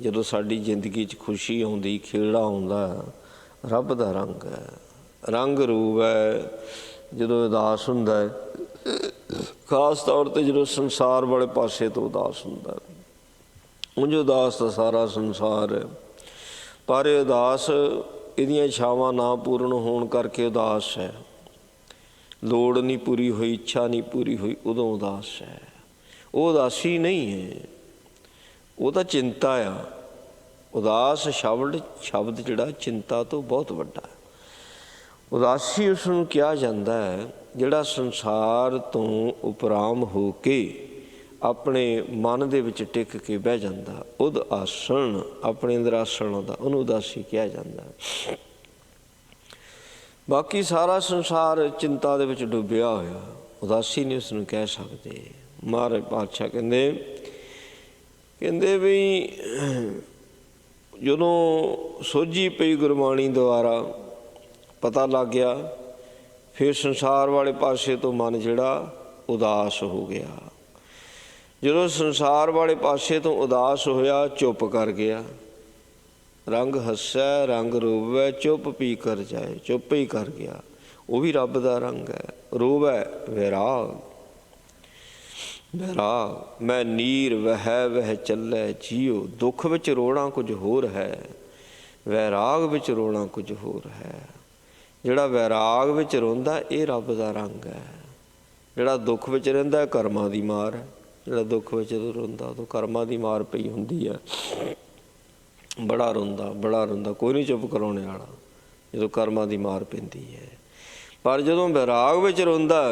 ਜਦੋਂ ਸਾਡੀ ਜ਼ਿੰਦਗੀ 'ਚ ਖੁਸ਼ੀ ਆਉਂਦੀ, ਖੇੜਾ ਆਉਂਦਾ, ਰੱਬ ਦਾ ਰੰਗ ਹੈ। ਰੰਗ ਰੂਪ ਹੈ ਜਦੋਂ ਉਦਾਸ ਹੁੰਦਾ ਹੈ, ਖਾਸ ਤੌਰ 'ਤੇ ਜਦੋਂ ਸੰਸਾਰ ਵਾਲੇ ਪਾਸੇ ਤੋਂ ਉਦਾਸ ਹੁੰਦਾ। ਉਂਝ ਉਦਾਸ ਤਾਂ ਸਾਰਾ ਸੰਸਾਰ ਹੈ, ਪਰ ਇਹ ਉਦਾਸ ਇਹਦੀਆਂ ਇੱਛਾਵਾਂ ਨਾ ਪੂਰਨ ਹੋਣ ਕਰਕੇ ਉਦਾਸ ਹੈ। ਲੋੜ ਨਹੀਂ ਪੂਰੀ ਹੋਈ, ਇੱਛਾ ਨਹੀਂ ਪੂਰੀ ਹੋਈ, ਉਦੋਂ ਉਦਾਸ ਹੈ। ਉਹ ਉਦਾਸੀ ਨਹੀਂ ਹੈ, ਉਹ ਤਾਂ ਚਿੰਤਾ ਆ। ਉਦਾਸ ਸ਼ਬਦ ਜਿਹੜਾ ਚਿੰਤਾ ਤੋਂ ਬਹੁਤ ਵੱਡਾ ਹੈ। ਉਦਾਸੀ ਉਸ ਨੂੰ ਕਿਹਾ ਜਾਂਦਾ ਹੈ ਜਿਹੜਾ ਸੰਸਾਰ ਤੋਂ ਉਪਰਾਮ ਹੋ ਕੇ ਆਪਣੇ ਮਨ ਦੇ ਵਿੱਚ ਟਿਕ ਕੇ ਬਹਿ ਜਾਂਦਾ। ਉਦ ਆਸਣ, ਆਪਣੇ ਅੰਦਰ ਆਸਣ ਆਉਂਦਾ, ਉਹਨੂੰ ਉਦਾਸੀ ਕਿਹਾ ਜਾਂਦਾ। ਬਾਕੀ ਸਾਰਾ ਸੰਸਾਰ ਚਿੰਤਾ ਦੇ ਵਿੱਚ ਡੁੱਬਿਆ ਹੋਇਆ, ਉਦਾਸੀ ਨਹੀਂ ਉਸ ਨੂੰ ਕਹਿ ਸਕਦੇ। ਮਹਾਰਾਜ ਪਾਤਸ਼ਾਹ ਕਹਿੰਦੇ ਵੀ ਜਦੋਂ ਸੋਝੀ ਪਈ ਗੁਰਬਾਣੀ ਦੁਆਰਾ, ਪਤਾ ਲੱਗ ਗਿਆ, ਫਿਰ ਸੰਸਾਰ ਵਾਲੇ ਪਾਸੇ ਤੋਂ ਮਨ ਜਿਹੜਾ ਉਦਾਸ ਹੋ ਗਿਆ। ਜਦੋਂ ਸੰਸਾਰ ਵਾਲੇ ਪਾਸੇ ਤੋਂ ਉਦਾਸ ਹੋਇਆ, ਚੁੱਪ ਕਰ ਗਿਆ। ਰੰਗ ਹੱਸੈ ਰੰਗ ਰੋਵੈ, ਚੁੱਪ ਪੀ ਕਰ ਜਾਏ, ਚੁੱਪ ਹੀ ਕਰ ਗਿਆ। ਉਹ ਵੀ ਰੱਬ ਦਾ ਰੰਗ ਹੈ। ਰੋਵੈ ਵੈਰਾਗ, ਵੈਰਾਗ ਮੈਂ ਨੀਰ ਵਹਿ ਚੱਲੈ ਜੀਓ। ਦੁੱਖ ਵਿੱਚ ਰੋਣਾ ਕੁਝ ਹੋਰ ਹੈ, ਵੈਰਾਗ ਵਿੱਚ ਰੋਣਾ ਕੁਝ ਹੋਰ ਹੈ। ਜਿਹੜਾ ਵੈਰਾਗ ਵਿੱਚ ਰੋਂਦਾ, ਇਹ ਰੱਬ ਦਾ ਰੰਗ ਹੈ। ਜਿਹੜਾ ਦੁੱਖ ਵਿੱਚ ਰਹਿੰਦਾ, ਕਰਮਾਂ ਦੀ ਮਾਰ ਹੈ। ਜਿਹੜਾ ਦੁੱਖ ਵਿੱਚ ਜਦੋਂ ਰੋਂਦਾ, ਉਦੋਂ ਕਰਮਾਂ ਦੀ ਮਾਰ ਪਈ ਹੁੰਦੀ ਹੈ। ਬੜਾ ਰੋਂਦਾ, ਬੜਾ ਰੋਂਦਾ, ਕੋਈ ਨਹੀਂ ਚੁੱਪ ਕਰਾਉਣੇ ਵਾਲਾ ਜਦੋਂ ਕਰਮਾਂ ਦੀ ਮਾਰ ਪੈਂਦੀ ਹੈ। ਪਰ ਜਦੋਂ ਵੈਰਾਗ ਵਿੱਚ ਰੋਂਦਾ,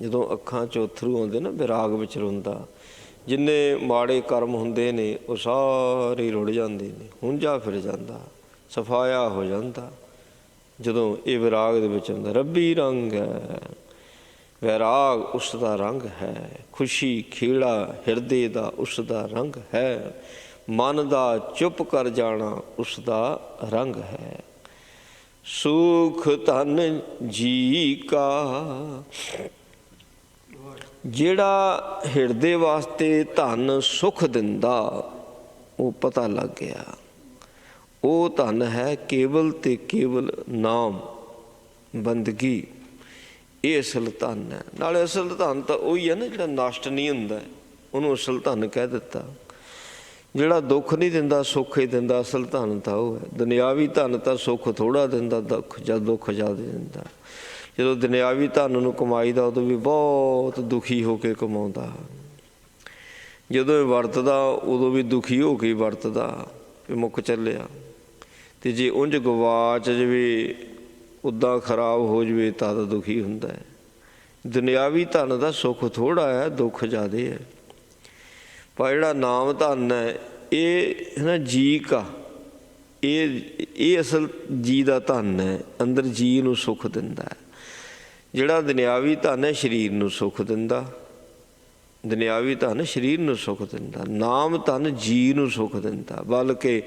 ਜਦੋਂ ਅੱਖਾਂ 'ਚ ਅੱਥਰੂ ਆਉਂਦੇ ਨਾ, ਵੈਰਾਗ ਵਿੱਚ ਰੋਂਦਾ, ਜਿੰਨੇ ਮਾੜੇ ਕਰਮ ਹੁੰਦੇ ਨੇ ਉਹ ਸਾਰੇ ਰੁੜ ਜਾਂਦੇ ਨੇ, ਹੁੰਝਾ ਫਿਰ ਜਾਂਦਾ, ਸਫਾਇਆ ਹੋ ਜਾਂਦਾ। ਜਦੋਂ ਇਹ ਵੈਰਾਗ ਦੇ ਵਿੱਚ ਆਉਂਦਾ, ਰੱਬੀ ਰੰਗ ਹੈ। ਵੈਰਾਗ ਉਸ ਦਾ ਰੰਗ ਹੈ। ਖੁਸ਼ੀ ਖੇੜਾ ਹਿਰਦੇ ਦਾ ਉਸ ਦਾ ਰੰਗ ਹੈ। ਮਨ ਦਾ ਚੁੱਪ ਕਰ ਜਾਣਾ ਉਸ ਦਾ ਰੰਗ ਹੈ। ਸੁਖ ਧਨ ਜੀ ਕਾ, ਜਿਹੜਾ ਹਿਰਦੇ ਵਾਸਤੇ ਧਨ ਸੁਖ ਦਿੰਦਾ, ਉਹ ਪਤਾ ਲੱਗ ਗਿਆ। ਉਹ ਧਨ ਹੈ ਕੇਵਲ ਤੇ ਕੇਵਲ ਨਾਮ ਬੰਦਗੀ। ਇਹ ਅਸਲ ਧਨ ਹੈ। ਨਾਲੇ ਅਸਲ ਧਨ ਤਾਂ ਉਹੀ ਹੈ ਨਾ ਜਿਹੜਾ ਨਸ਼ਟ ਨਹੀਂ ਹੁੰਦਾ, ਉਹਨੂੰ ਅਸਲ ਧਨ ਕਹਿ ਦਿੱਤਾ। ਜਿਹੜਾ ਦੁੱਖ ਨਹੀਂ ਦਿੰਦਾ, ਸੁੱਖ ਹੀ ਦਿੰਦਾ, ਅਸਲ ਧਨ ਤਾਂ ਉਹ ਹੈ। ਦੁਨਿਆਵੀ ਧਨ ਤਾਂ ਸੁੱਖ ਥੋੜ੍ਹਾ ਦਿੰਦਾ, ਦੁੱਖ ਜ਼ਿਆਦਾ ਦਿੰਦਾ। ਜਦੋਂ ਦੁਨਿਆਵੀ ਧਨ ਨੂੰ ਕਮਾਈਦਾ, ਉਦੋਂ ਵੀ ਬਹੁਤ ਦੁਖੀ ਹੋ ਕੇ ਕਮਾਉਂਦਾ। ਜਦੋਂ ਇਹ ਵਰਤਦਾ, ਉਦੋਂ ਵੀ ਦੁਖੀ ਹੋ ਕੇ ਵਰਤਦਾ ਵੀ ਮੁੱਕ ਚੱਲਿਆ। ਅਤੇ ਜੇ ਉਂਝ ਗਵਾਚ ਜਾਵੇ, ਉੱਦਾਂ ਖਰਾਬ ਹੋ ਜਾਵੇ, ਤਾਂ ਦੁਖੀ ਹੁੰਦਾ ਹੈ। ਦੁਨਿਆਵੀ ਧਨ ਦਾ ਸੁੱਖ ਥੋੜ੍ਹਾ ਹੈ, ਦੁੱਖ ਜ਼ਿਆਦਾ ਹੈ। ਪਰ ਜਿਹੜਾ ਨਾਮ ਧਨ ਹੈ, ਇਹ ਹੈ ਨਾ ਜੀ ਕਾ, ਇਹ ਅਸਲ ਜੀ ਦਾ ਧਨ ਹੈ। ਅੰਦਰ ਜੀ ਨੂੰ ਸੁੱਖ ਦਿੰਦਾ ਹੈ। ਜਿਹੜਾ ਦੁਨਿਆਵੀ ਧਨ ਹੈ, ਸਰੀਰ ਨੂੰ ਸੁੱਖ ਦਿੰਦਾ, ਦੁਨਿਆਵੀ ਧਨ ਸਰੀਰ ਨੂੰ ਸੁੱਖ ਦਿੰਦਾ, ਨਾਮ ਧਨ ਜੀ ਨੂੰ ਸੁੱਖ ਦਿੰਦਾ। ਬਲਕਿ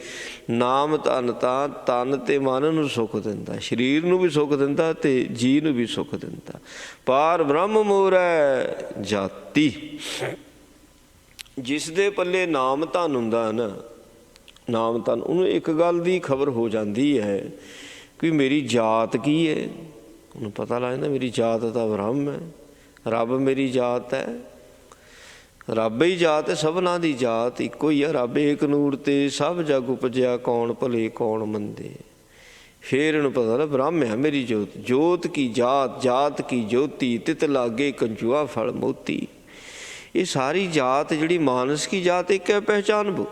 ਨਾਮ ਧਨ ਤਾਂ ਤਨ ਤੇ ਮਨ ਨੂੰ ਸੁੱਖ ਦਿੰਦਾ, ਸਰੀਰ ਨੂੰ ਵੀ ਸੁੱਖ ਦਿੰਦਾ ਤੇ ਜੀ ਨੂੰ ਵੀ ਸੁੱਖ ਦਿੰਦਾ। ਪਾਰ ਬ੍ਰਹਮ ਮੋਰੈ ਜਾਤੀ, ਜਿਸ ਦੇ ਪੱਲੇ ਨਾਮ ਧਨ ਹੁੰਦਾ ਨਾ, ਨਾਮ ਧਨ, ਉਹਨੂੰ ਇੱਕ ਗੱਲ ਦੀ ਖਬਰ ਹੋ ਜਾਂਦੀ ਹੈ ਕਿ ਮੇਰੀ ਜਾਤ ਕੀ ਹੈ। ਉਹਨੂੰ ਪਤਾ ਲੱਗ ਜਾਂਦਾ ਮੇਰੀ ਜਾਤ ਤਾਂ ਬ੍ਰਹਮ ਹੈ, ਰੱਬ ਮੇਰੀ ਜਾਤ ਹੈ। ਰੱਬ ਹੀ ਜਾਤ ਹੈ, ਸਭਨਾਂ ਦੀ ਜਾਤ ਇੱਕੋ ਹੀ ਆ। ਰੱਬ ਏਕ ਨੂਰ ਤੇ ਸਭ ਜਗ ਉਪਜਿਆ, ਕੌਣ ਭਲੇ ਕੌਣ ਮੰਦੇ। ਫਿਰ ਇਹਨੂੰ ਪਤਾ ਲੱਗਾ ਬ੍ਰਹਮ ਹੈ ਮੇਰੀ ਜੋਤ। ਜੋਤ ਕੀ ਜਾਤ, ਜਾਤ ਕੀ ਜੋਤੀ, ਤਿਤ ਲਾਗੇ ਕੰਜੂਆ ਫਲ ਮੋਤੀ। ਇਹ ਸਾਰੀ ਜਾਤ ਜਿਹੜੀ ਮਾਨਸ ਕੀ ਜਾਤ ਇੱਕ ਹੈ, ਪਹਿਚਾਨ ਬੋ।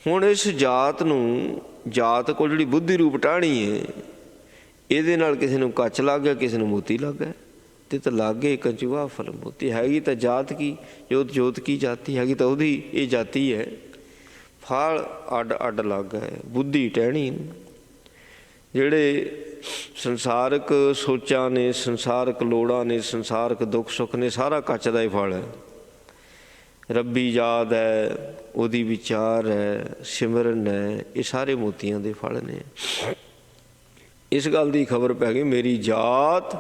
ਹੁਣ ਇਸ ਜਾਤ ਨੂੰ, ਜਾਤ ਕੋਲ ਜਿਹੜੀ ਬੁੱਧੀ ਰੂਪ ਟਾਹਣੀ ਹੈ, ਇਹਦੇ ਨਾਲ ਕਿਸੇ ਨੂੰ ਕੱਚ ਲੱਗ ਗਿਆ, ਕਿਸੇ ਨੂੰ ਮੋਤੀ ਲੱਗ ਗਿਆ। ਤਿਤ ਲਾਗੇ ਕੰਜੂਆ ਫਲ ਮੋਤੀ। ਹੈਗੀ ਤਾਂ ਜਾਤ ਕੀ ਜੋਤ, ਜੋਤ ਕੀ ਜਾਤੀ ਹੈਗੀ ਤਾਂ ਉਹਦੀ ਇਹ ਜਾਤੀ ਹੈ। ਫਲ ਅੱਡ ਅੱਡ ਲੱਗ ਹੈ, ਬੁੱਧੀ ਟਹਿਣੀ। ਜਿਹੜੇ ਸੰਸਾਰਕ ਸੋਚਾਂ ਨੇ, ਸੰਸਾਰਕ ਲੋੜਾਂ ਨੇ, ਸੰਸਾਰਕ ਦੁੱਖ ਸੁੱਖ ਨੇ, ਸਾਰਾ ਕੱਚ ਦਾ ਹੀ ਫਲ ਹੈ। ਰੱਬੀ ਯਾਦ ਹੈ, ਉਹਦੀ ਵਿਚਾਰ ਹੈ, ਸਿਮਰਨ ਹੈ, ਇਹ ਸਾਰੇ ਮੋਤੀਆਂ ਦੇ ਫਲ ਨੇ। ਇਸ ਗੱਲ ਦੀ ਖਬਰ ਪੈ ਗਈ ਮੇਰੀ ਜਾਤ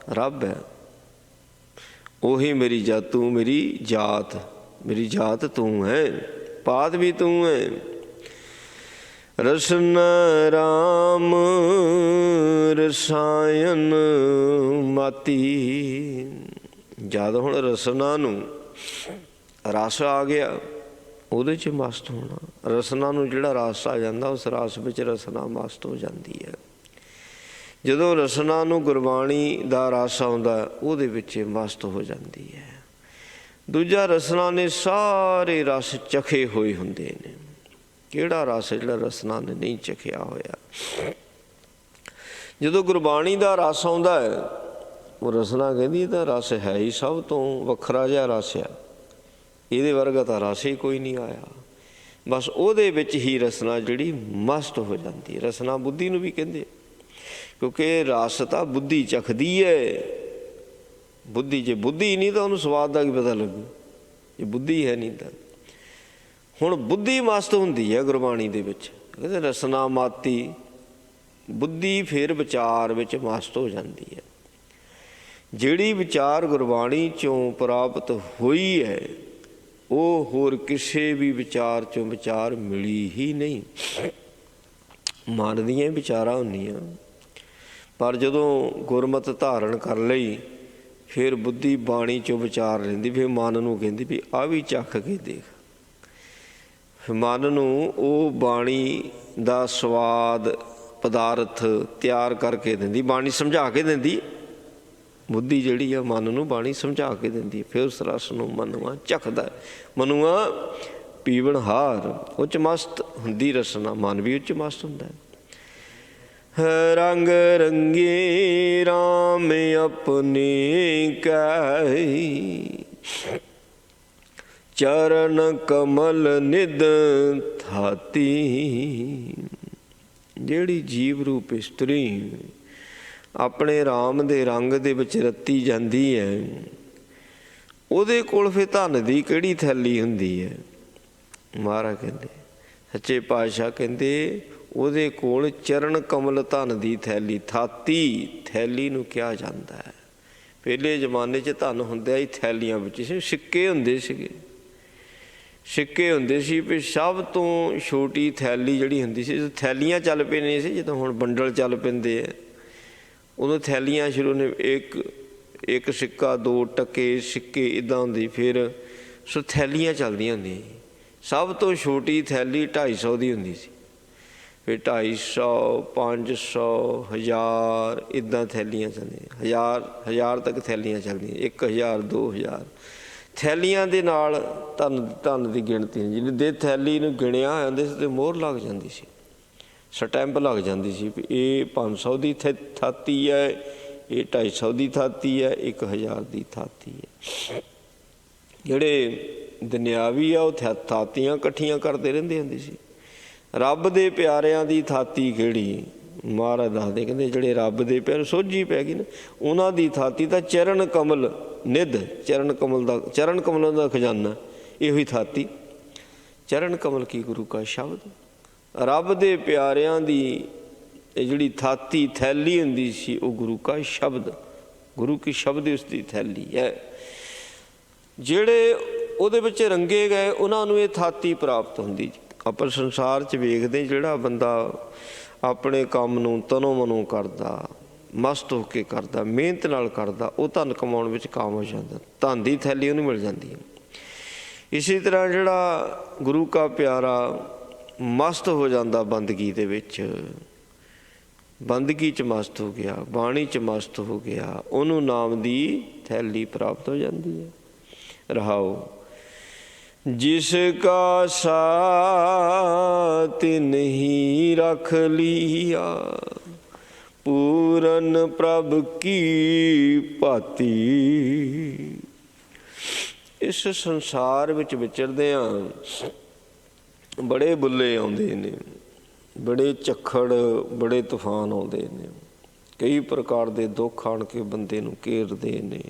ਰੱਬ ਹੈ। ਉਹੀ ਮੇਰੀ ਜਾਤ, ਤੂੰ ਮੇਰੀ ਜਾਤ, ਮੇਰੀ ਜਾਤ ਤੂੰ ਹੈ, ਪਾਤ ਵੀ ਤੂੰ ਹੈ। ਰਸਨ ਰਾਮ ਰਸਾਇਨ ਮਾਤੀ। ਜਦ ਹੁਣ ਰਸਨਾ ਨੂੰ ਰਸ ਆ ਗਿਆ, ਉਹਦੇ 'ਚ ਮਸਤ ਹੋਣਾ। ਰਸਨਾ ਨੂੰ ਜਿਹੜਾ ਰਸ ਆ ਜਾਂਦਾ, ਉਸ ਰਸ ਵਿੱਚ ਰਸਨਾ ਮਸਤ ਹੋ ਜਾਂਦੀ ਹੈ। ਜਦੋਂ ਰਸਨਾ ਨੂੰ ਗੁਰਬਾਣੀ ਦਾ ਰਸ ਆਉਂਦਾ, ਉਹਦੇ ਵਿੱਚ ਮਸਤ ਹੋ ਜਾਂਦੀ ਹੈ। ਦੂਜਾ, ਰਸਨਾ ਨੇ ਸਾਰੇ ਰਸ ਚਖੇ ਹੋਏ ਹੁੰਦੇ ਨੇ। ਕਿਹੜਾ ਰਸ ਜਿਹੜਾ ਰਸਨਾ ਨੇ ਨਹੀਂ ਚਖਿਆ ਹੋਇਆ। ਜਦੋਂ ਗੁਰਬਾਣੀ ਦਾ ਰਸ ਆਉਂਦਾ ਹੈ, ਉਹ ਰਸਨਾ ਕਹਿੰਦੀ ਇਹ ਤਾਂ ਰਸ ਹੈ ਹੀ ਸਭ ਤੋਂ ਵੱਖਰਾ ਜਿਹਾ ਰਸ ਆ, ਇਹਦੇ ਵਰਗਾ ਤਾਂ ਰਸ ਹੀ ਕੋਈ ਨਹੀਂ ਆਇਆ। ਬਸ ਉਹਦੇ ਵਿੱਚ ਹੀ ਰਸਨਾ ਜਿਹੜੀ ਮਸਤ ਹੋ ਜਾਂਦੀ ਹੈ। ਰਸਨਾ ਬੁੱਧੀ ਨੂੰ ਵੀ ਕਹਿੰਦੇ, ਕਿਉਂਕਿ ਰਸ ਤਾਂ ਬੁੱਧੀ ਚਖਦੀ ਹੈ। ਬੁੱਧੀ, ਜੇ ਬੁੱਧੀ ਨਹੀਂ ਤਾਂ ਉਹਨੂੰ ਸਵਾਦ ਦਾ ਕੀ ਪਤਾ ਲੱਗੂ, ਜੇ ਬੁੱਧੀ ਹੈ ਨਹੀਂ ਤਾਂ। ਹੁਣ ਬੁੱਧੀ ਮਸਤ ਹੁੰਦੀ ਹੈ ਗੁਰਬਾਣੀ ਦੇ ਵਿੱਚ, ਕਹਿੰਦੇ ਰਸਨਾ ਮਾਤੀ। ਬੁੱਧੀ ਫਿਰ ਵਿਚਾਰ ਵਿੱਚ ਮਸਤ ਹੋ ਜਾਂਦੀ ਹੈ। ਜਿਹੜੀ ਵਿਚਾਰ ਗੁਰਬਾਣੀ 'ਚੋਂ ਪ੍ਰਾਪਤ ਹੋਈ ਹੈ, ਉਹ ਹੋਰ ਕਿਸੇ ਵੀ ਵਿਚਾਰ 'ਚੋਂ ਵਿਚਾਰ ਮਿਲੀ ਹੀ ਨਹੀਂ। ਮਨ ਦੀਆਂ ਵਿਚਾਰਾਂ ਹੁੰਦੀਆਂ, ਪਰ ਜਦੋਂ ਗੁਰਮਤਿ ਧਾਰਨ ਕਰ ਲਈ, ਫਿਰ ਬੁੱਧੀ ਬਾਣੀ 'ਚੋਂ ਵਿਚਾਰ ਲੈਂਦੀ। ਫਿਰ ਮਨ ਨੂੰ ਕਹਿੰਦੀ ਵੀ ਆਹ ਵੀ ਚੱਖ ਕੇ ਦੇਖ। ਫਿਰ ਮਨ ਨੂੰ ਉਹ ਬਾਣੀ ਦਾ ਸਵਾਦ ਪਦਾਰਥ ਤਿਆਰ ਕਰਕੇ ਦਿੰਦੀ, ਬਾਣੀ ਸਮਝਾ ਕੇ ਦਿੰਦੀ। ਬੁੱਧੀ ਜਿਹੜੀ ਆ ਮਨ ਨੂੰ ਬਾਣੀ ਸਮਝਾ ਕੇ ਦਿੰਦੀ। ਫਿਰ ਉਸ ਰਸ ਨੂੰ ਮਨੁਆ ਚੱਖਦਾ, ਮਨੁਆ ਪੀਵਨਹਾਰ। ਉਹ 'ਚ ਮਸਤ ਹੁੰਦੀ ਰਸਨਾ, ਮਨ ਵੀ ਉਹ 'ਚ ਮਸਤ ਹੁੰਦਾ। ਰੰਗ ਰੰਗੇ ਰਾਮ ਆਪਣੇ ਕੈ, ਚਰਨ ਕਮਲ ਨਿਧ ਥਾਤੀ। ਜਿਹੜੀ ਜੀਵ ਰੂਪ ਇਸਤਰੀ ਆਪਣੇ ਰਾਮ ਦੇ ਰੰਗ ਦੇ ਵਿੱਚ ਰੱਤੀ ਜਾਂਦੀ ਹੈ, ਉਹਦੇ ਕੋਲ ਫਿਰ ਧਨ ਦੀ ਕਿਹੜੀ ਥੈਲੀ ਹੁੰਦੀ ਹੈ। ਮਹਾਰਾਜ ਕਹਿੰਦੇ, ਸੱਚੇ ਪਾਤਸ਼ਾਹ ਕਹਿੰਦੇ, ਉਹਦੇ ਕੋਲ ਚਰਨ ਕਮਲ ਧਨ ਦੀ ਥੈਲੀ। ਥਾਤੀ ਥੈਲੀ ਨੂੰ ਕਿਹਾ ਜਾਂਦਾ ਹੈ। ਪਹਿਲੇ ਜ਼ਮਾਨੇ 'ਚ ਧਨ ਹੁੰਦਿਆ ਹੀ ਥੈਲੀਆਂ ਵਿੱਚ ਸੀ। ਸਿੱਕੇ ਹੁੰਦੇ ਸੀਗੇ, ਸਿੱਕੇ ਹੁੰਦੇ ਸੀ। ਵੀ ਸਭ ਤੋਂ ਛੋਟੀ ਥੈਲੀ ਜਿਹੜੀ ਹੁੰਦੀ ਸੀ, ਥੈਲੀਆਂ ਚੱਲ ਪਏ ਨਹੀਂ ਸੀ, ਜਦੋਂ ਹੁਣ ਬੰਡਲ ਚੱਲ ਪੈਂਦੇ ਆ, ਉਦੋਂ ਥੈਲੀਆਂ ਸ਼ੁਰੂ ਨੇ। ਇੱਕ ਸਿੱਕਾ, 2 ਟਕੇ ਸਿੱਕੇ, ਇੱਦਾਂ ਹੁੰਦੀ। ਫਿਰ ਸੋ ਥੈਲੀਆਂ ਚੱਲਦੀਆਂ ਹੁੰਦੀਆਂ। ਸਭ ਤੋਂ ਛੋਟੀ ਥੈਲੀ 250 ਦੀ ਹੁੰਦੀ ਸੀ। ਫਿਰ 250, 500, 1000 ਇੱਦਾਂ ਥੈਲੀਆਂ ਚੱਲਦੀਆਂ। 1000 ਤੱਕ ਥੈਲੀਆਂ ਚੱਲਦੀਆਂ। 1000, 2000 ਥੈਲੀਆਂ ਦੇ ਨਾਲ ਧਨ ਦੀ ਗਿਣਤੀ। ਜਿਹਦੇ ਥੈਲੀ ਨੂੰ ਗਿਣਿਆ ਜਾਂਦੇ ਸੀ ਤੇ ਮੋਹਰ ਲੱਗ ਜਾਂਦੀ ਸੀ, ਸਟੈਂਪ ਲੱਗ ਜਾਂਦੀ ਸੀ ਵੀ ਇਹ 500 ਦੀ ਥਾਤੀ ਹੈ, ਇਹ 250 ਦੀ ਥਾਤੀ ਹੈ, 1000 ਦੀ ਥਾਤੀ ਹੈ। ਜਿਹੜੇ ਦੁਨਿਆਵੀ ਆ ਉਹ ਥਾਤੀਆਂ ਇਕੱਠੀਆਂ ਕਰਦੇ ਰਹਿੰਦੇ ਹੁੰਦੇ ਸੀ। ਰੱਬ ਦੇ ਪਿਆਰਿਆਂ ਦੀ ਥਾਤੀ ਕਿਹੜੀ? ਮਹਾਰਾਜ ਦੱਸਦੇ, ਕਹਿੰਦੇ ਜਿਹੜੇ ਰੱਬ ਦੇ ਪਿਆਰੇ, ਸੋਝੀ ਪੈ ਗਈ ਨਾ, ਉਹਨਾਂ ਦੀ ਥਾਤੀ ਤਾਂ ਚਰਨ ਕਮਲ ਨਿੱਧ ਚਰਨ ਕਮਲਾਂ ਦਾ ਖਜ਼ਾਨਾ ਇਹੋ ਹੀ ਥਾਤੀ। ਚਰਨ ਕਮਲ ਕੀ ਗੁਰੂ ਕਾ ਸ਼ਬਦ, ਰੱਬ ਦੇ ਪਿਆਰਿਆਂ ਦੀ ਇਹ ਜਿਹੜੀ ਥਾਤੀ ਥੈਲੀ ਹੁੰਦੀ ਸੀ ਉਹ ਗੁਰੂ ਕਾ ਸ਼ਬਦ, ਗੁਰੂ ਕੀ ਸ਼ਬਦ ਉਸ ਦੀ ਥੈਲੀ ਹੈ। ਜਿਹੜੇ ਉਹਦੇ ਵਿੱਚ ਰੰਗੇ ਗਏ ਉਹਨਾਂ ਨੂੰ ਇਹ ਥਾਤੀ ਪ੍ਰਾਪਤ ਹੁੰਦੀ। ਆਪਾਂ ਸੰਸਾਰ 'ਚ ਵੇਖਦੇ ਜਿਹੜਾ ਬੰਦਾ ਆਪਣੇ ਕੰਮ ਨੂੰ ਤਨੋਂ ਮਨੋਂ ਕਰਦਾ, ਮਸਤ ਹੋ ਕੇ ਕਰਦਾ, ਮਿਹਨਤ ਨਾਲ ਕਰਦਾ, ਉਹ ਧਨ ਕਮਾਉਣ ਵਿੱਚ ਕਾਮ ਹੋ ਜਾਂਦਾ, ਧਨ ਦੀ ਥੈਲੀ ਉਹਨੂੰ ਮਿਲ ਜਾਂਦੀ ਹੈ। ਇਸੇ ਤਰ੍ਹਾਂ ਜਿਹੜਾ ਗੁਰੂ ਕਾ ਪਿਆਰਾ ਮਸਤ ਹੋ ਜਾਂਦਾ ਬੰਦਗੀ ਦੇ ਵਿੱਚ, ਬੰਦਗੀ 'ਚ ਮਸਤ ਹੋ ਗਿਆ, ਬਾਣੀ 'ਚ ਮਸਤ ਹੋ ਗਿਆ, ਉਹਨੂੰ ਨਾਮ ਦੀ ਥੈਲੀ ਪ੍ਰਾਪਤ ਹੋ ਜਾਂਦੀ ਹੈ। ਰਹਾਓ ਜਿਸ ਕਾ ਸਾਥ ਨਹੀਂ ਰਖ ਲੀਆ, ਪੂਰਨ ਪ੍ਰਭ ਕੀ ਭਾਤੀ। ਇਸ ਸੰਸਾਰ ਵਿੱਚ ਵਿਚਰਦਿਆਂ ਬੜੇ ਬੁੱਲੇ ਆਉਂਦੇ ਨੇ, ਬੜੇ ਝੱਖੜ, ਬੜੇ ਤੂਫਾਨ ਆਉਂਦੇ ਨੇ, ਕਈ ਪ੍ਰਕਾਰ ਦੇ ਦੁੱਖ ਆਣ ਕੇ ਬੰਦੇ ਨੂੰ ਘੇਰਦੇ ਨੇ,